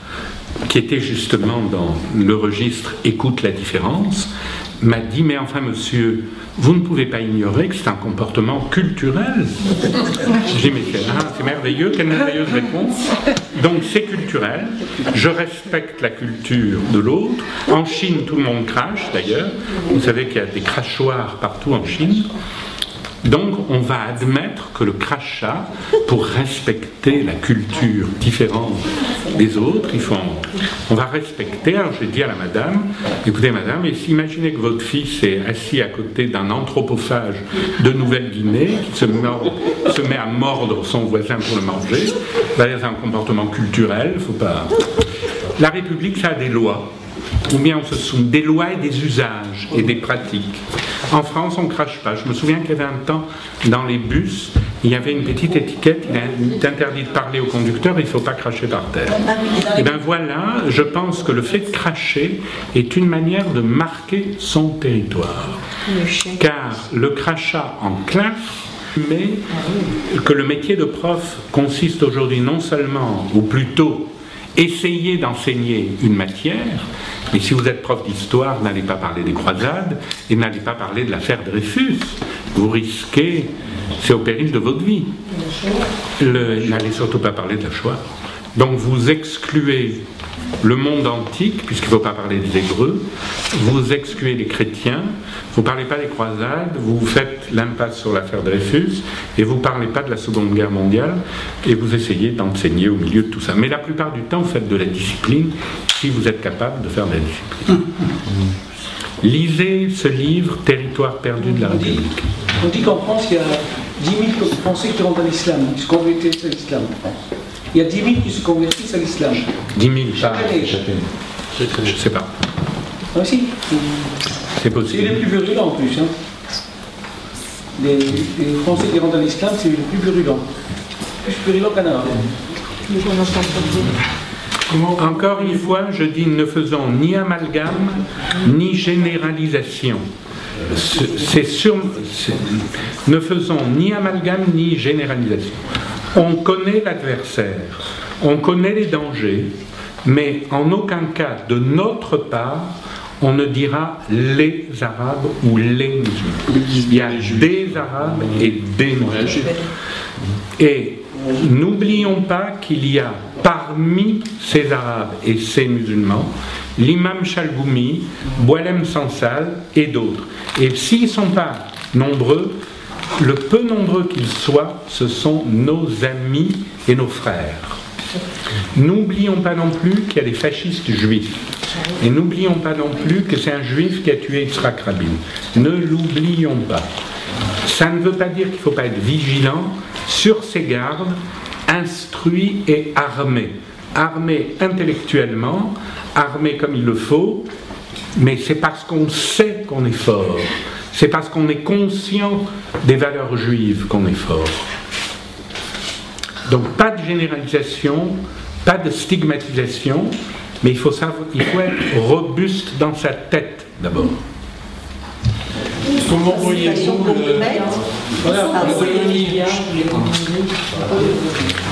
qui était justement dans le registre Écoute la différence m'a dit: mais enfin monsieur, vous ne pouvez pas ignorer que c'est un comportement culturel. J'ai dit: mais c'est merveilleux, quelle merveilleuse réponse. Donc c'est culturel, je respecte la culture de l'autre. En Chine, tout le monde crache d'ailleurs, vous savez qu'il y a des crachoirs partout en Chine. Donc on va admettre que le crachat, pour respecter la culture différente des autres, on va respecter. Alors j'ai dit à la madame: écoutez madame, et si imaginez que votre fils est assis à côté d'un anthropophage de Nouvelle-Guinée qui se met à mordre son voisin pour le manger, c'est un comportement culturel, faut pas... La République, ça a des lois, ou bien on se soumet des lois et des usages et des pratiques. En France, on ne crache pas. Je me souviens qu'il y avait un temps, dans les bus, il y avait une petite étiquette: il est interdit de parler au conducteur, il ne faut pas cracher par terre. Et bien voilà, je pense que le fait de cracher est une manière de marquer son territoire. Car le crachat en classe, mais que le métier de prof consiste aujourd'hui non seulement, ou plutôt, essayer d'enseigner une matière, mais si vous êtes prof d'histoire, n'allez pas parler des croisades et n'allez pas parler de l'affaire Dreyfus. Vous risquez, c'est au péril de votre vie. N'allez surtout pas parler de la Shoah. Donc vous excluez le monde antique, puisqu'il ne faut pas parler des Hébreux, vous excluez les chrétiens, vous ne parlez pas des croisades, vous faites l'impasse sur l'affaire Dreyfus, et vous ne parlez pas de la Seconde Guerre mondiale, et vous essayez d'enseigner au milieu de tout ça. Mais la plupart du temps, vous faites de la discipline, si vous êtes capable de faire de la discipline. Lisez ce livre, Territoire perdu de la République. On dit qu'en France, il y a 10 000 Français qui rentrent dans l'islam, qui se convertissent à l'islam en France. Il y a 10 000 qui se convertissent à l'islam. 10 000 par année. Je ne sais pas. Ah si. C'est possible. C'est les plus virulents en plus. Hein. Les Français qui rentrent dans l'islam, c'est les plus virulents. Plus virulents qu'un arabe. Encore une fois, je dis: ne faisons ni amalgame, ni généralisation. Ne faisons ni amalgame, ni généralisation. On connaît l'adversaire, on connaît les dangers, mais en aucun cas, de notre part, on ne dira les Arabes ou les musulmans. Il y a des Arabes et des musulmans. Et n'oublions pas qu'il y a parmi ces Arabes et ces musulmans l'imam Chalgoumi, Boualem Sansal et d'autres. Et s'ils ne sont pas nombreux, le peu nombreux qu'ils soient, ce sont nos amis et nos frères. N'oublions pas non plus qu'il y a des fascistes juifs. Et n'oublions pas non plus que c'est un juif qui a tué Yitzhak Rabin. Ne l'oublions pas. Ça ne veut pas dire qu'il ne faut pas être vigilant, sur ses gardes, instruit et armé. Armé intellectuellement, armé comme il le faut, mais c'est parce qu'on sait qu'on est fort. C'est parce qu'on est conscient des valeurs juives qu'on est fort. Donc pas de généralisation, pas de stigmatisation, mais il faut être robuste dans sa tête d'abord. Comment voyez-vous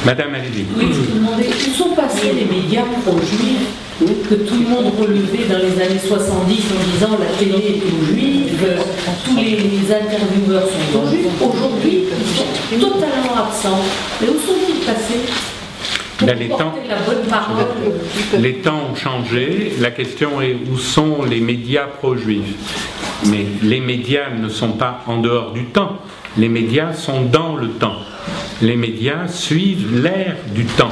Madame Alévi. Oui, je vous demandais où sont passés les médias pro-juifs que tout le monde relevait dans les années 70 en disant la télé est pro-juive, tous les intervieweurs sont pro-juifs. Aujourd'hui, ils sont totalement absents. Mais où sont-ils passés? Les temps ont changé. La question est où sont les médias pro-juifs? Mais les médias ne sont pas en dehors du temps. Les médias sont dans le temps. Les médias suivent l'ère du temps.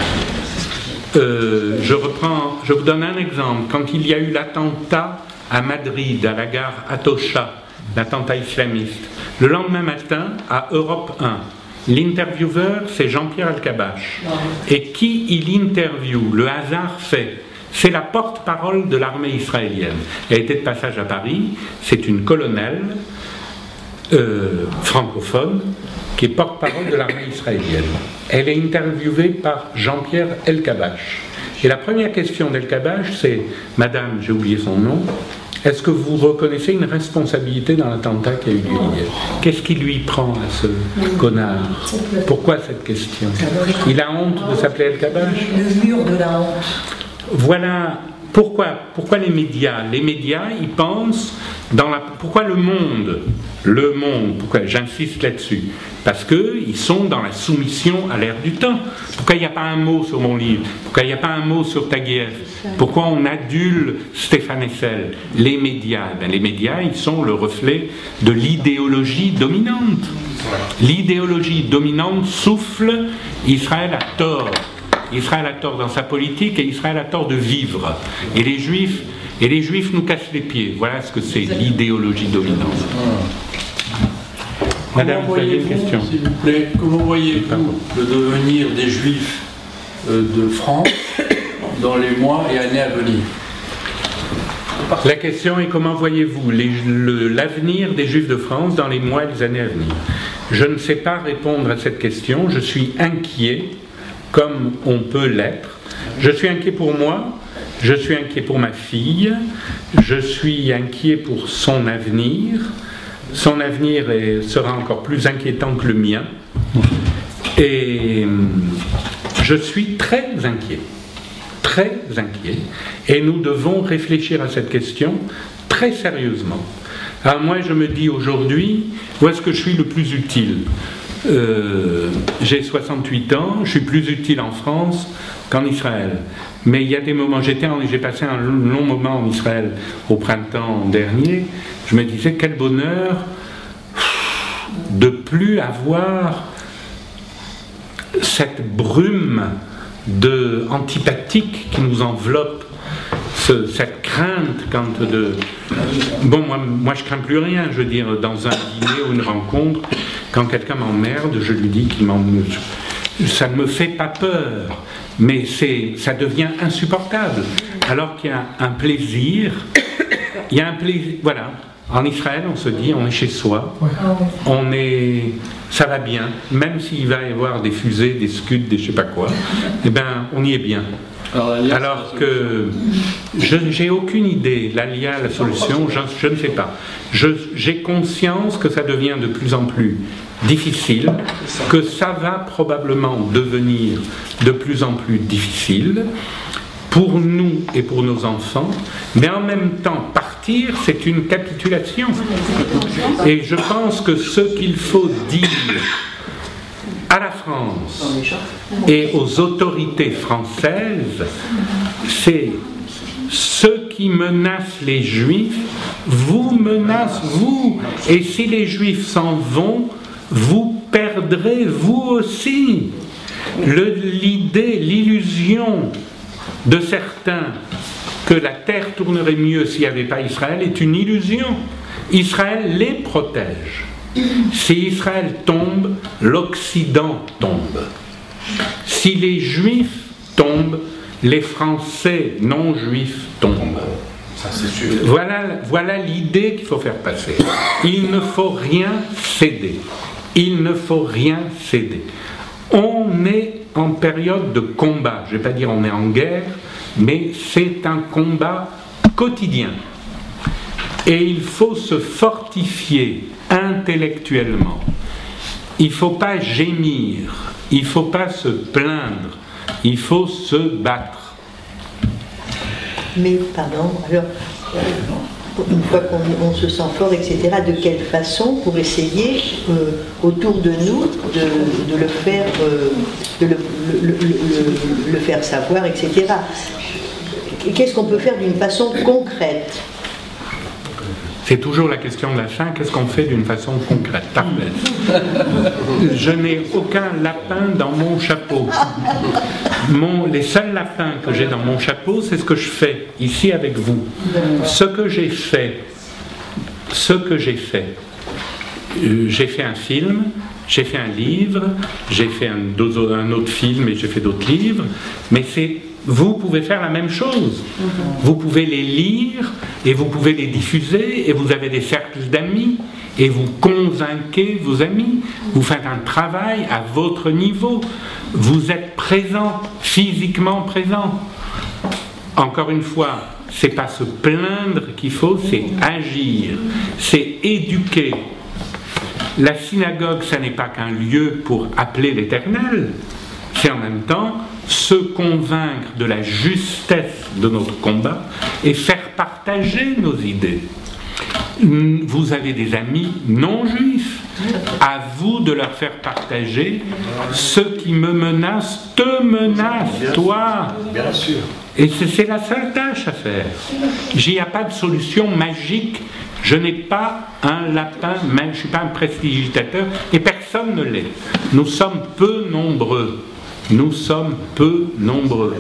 Je vous donne un exemple. Quand il y a eu l'attentat à Madrid, à la gare Atocha, l'attentat islamiste, le lendemain matin, à Europe 1, l'intervieweur, c'est Jean-Pierre Elkabbach. Et qui il interviewe? Le hasard fait. C'est la porte-parole de l'armée israélienne. Elle était de passage à Paris. C'est une colonelle francophone qui est porte-parole de l'armée israélienne. Elle est interviewée par Jean-Pierre Elkabbach. Et la première question d'Elkabbach, c'est « Madame, j'ai oublié son nom, est-ce que vous reconnaissez une responsabilité dans l'attentat qui a eu lieu hier ?» Qu'est-ce qui lui prend à ce connard? Pourquoi cette question? Il a honte de s'appeler Elkabbach? Le mur de la honte. Voilà pourquoi les médias? Les médias, ils pensent pourquoi le monde, pourquoi j'insiste là-dessus? Parce qu'ils sont dans la soumission à l'ère du temps. Pourquoi il n'y a pas un mot sur mon livre? Pourquoi il n'y a pas un mot sur Taguieff? Pourquoi on adule Stéphane Hessel? Les médias, les médias, ils sont le reflet de l'idéologie dominante. L'idéologie dominante souffle, Israël a tort. Israël a tort dans sa politique et Israël a tort de vivre. Et les Juifs nous cassent les pieds. Voilà ce que c'est l'idéologie dominante. Madame, vous avez une question? S'il vous plaît, comment voyez-vous le devenir des Juifs de France dans les mois et années à venir? La question est comment voyez-vous l'avenir des Juifs de France dans les mois et les années à venir? Je ne sais pas répondre à cette question. Je suis inquiet, comme on peut l'être. Je suis inquiet pour moi, je suis inquiet pour ma fille, je suis inquiet pour son avenir. Son avenir sera encore plus inquiétant que le mien. Et je suis très inquiet. Très inquiet. Et nous devons réfléchir à cette question très sérieusement. Alors moi, je me dis aujourd'hui, où est-ce que je suis le plus utile? J'ai 68 ans, je suis plus utile en France qu'en Israël. Mais il y a des moments, j'ai passé un long moment en Israël au printemps dernier, je me disais quel bonheur de plus avoir cette brume antipathique qui nous enveloppe, cette crainte quand de... Bon, moi je crains plus rien, je veux dire, dans un dîner ou une rencontre, quand quelqu'un m'emmerde, je lui dis qu'il m'emmerde. Ça ne me fait pas peur, mais ça devient insupportable. Alors qu'il y a un plaisir, voilà. En Israël, on se dit, on est chez soi, ça va bien, même s'il va y avoir des fusées, des scuds, des je sais pas quoi, eh ben, on y est bien. Alors que j'ai aucune idée, la solution, je ne sais pas. J'ai conscience que ça devient de plus en plus difficile, que ça va probablement devenir de plus en plus difficile pour nous et pour nos enfants, mais en même temps, partir, c'est une capitulation. Et je pense que ce qu'il faut dire à la France et aux autorités françaises, c'est ceux qui menacent les Juifs, vous menacent vous. Et si les Juifs s'en vont, vous perdrez vous aussi. L'illusion de certains que la terre tournerait mieux s'il n'y avait pas Israël est une illusion. Israël les protège. Si Israël tombe, l'Occident tombe. Si les Juifs tombent, les Français non-juifs tombent. Ça, c'est sûr. Voilà l'idée qu'il faut faire passer. Il ne faut rien céder. Il ne faut rien céder. On est en période de combat. Je ne vais pas dire on est en guerre, mais c'est un combat quotidien. Et il faut se fortifier intellectuellement. Il ne faut pas gémir. Il ne faut pas se plaindre. Il faut se battre. Mais, pardon, alors, une fois qu'on se sent fort, etc., de quelle façon pour essayer autour de nous de le faire, le faire savoir, etc. Qu'est-ce qu'on peut faire d'une façon concrète? C'est toujours la question de la fin, qu'est-ce qu'on fait d'une façon concrète? Je n'ai aucun lapin dans mon chapeau. Les seuls lapins que j'ai dans mon chapeau, c'est ce que je fais ici avec vous. Ce que j'ai fait, j'ai fait un film, j'ai fait un livre, j'ai fait un autre film et j'ai fait d'autres livres, mais vous pouvez faire la même chose. Vous pouvez les lire et vous pouvez les diffuser et vous avez des cercles d'amis et vous convainquez vos amis. Vous faites un travail à votre niveau. Vous êtes présent, physiquement présent. Encore une fois, c'est pas se plaindre qu'il faut, c'est agir, c'est éduquer. La synagogue, ça n'est pas qu'un lieu pour appeler l'Éternel, c'est en même temps se convaincre de la justesse de notre combat et faire partager nos idées. Vous avez des amis non juifs, à vous de leur faire partager ce qui me menace, te menace, toi. Bien sûr. Et c'est la seule tâche à faire. Il n'y a pas de solution magique. Je n'ai pas un lapin, même je ne suis pas un prestidigitateur, et personne ne l'est. Nous sommes peu nombreux. Nous sommes peu nombreux.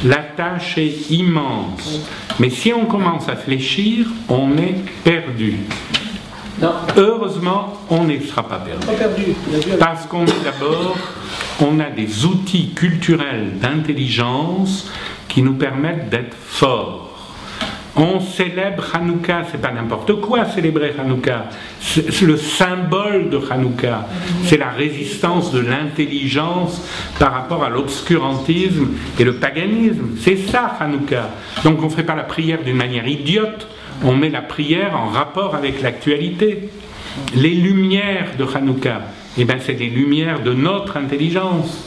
La tâche est immense. Mais si on commence à fléchir, on est perdu. Non. Heureusement, on ne sera pas perdu. Pas perdu. Parce qu'on est d'abord, on a des outils culturels d'intelligence qui nous permettent d'être forts. On célèbre Hanouka, c'est pas n'importe quoi célébrer Hanouka. C'est le symbole de Hanouka. C'est la résistance de l'intelligence par rapport à l'obscurantisme et le paganisme. C'est ça Hanouka. Donc on ne fait pas la prière d'une manière idiote, on met la prière en rapport avec l'actualité. Les lumières de Hanouka, eh ben c'est les lumières de notre intelligence.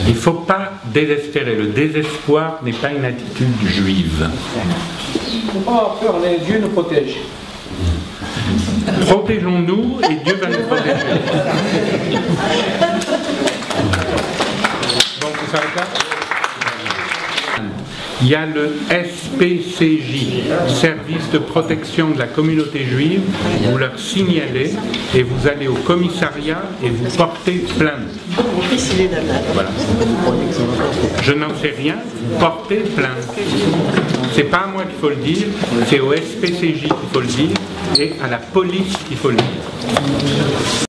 Il ne faut pas désespérer. Le désespoir n'est pas une attitude juive. Il ne faut pas avoir peur, Dieu nous protège. Protégeons-nous et Dieu va nous protéger. Donc, on s'arrête là. Il y a le SPCJ, Service de protection de la communauté juive. Vous leur signalez et vous allez au commissariat et vous portez plainte. Voilà. Je n'en sais rien, portez plainte. C'est pas à moi qu'il faut le dire, c'est au SPCJ qu'il faut le dire et à la police qu'il faut le dire.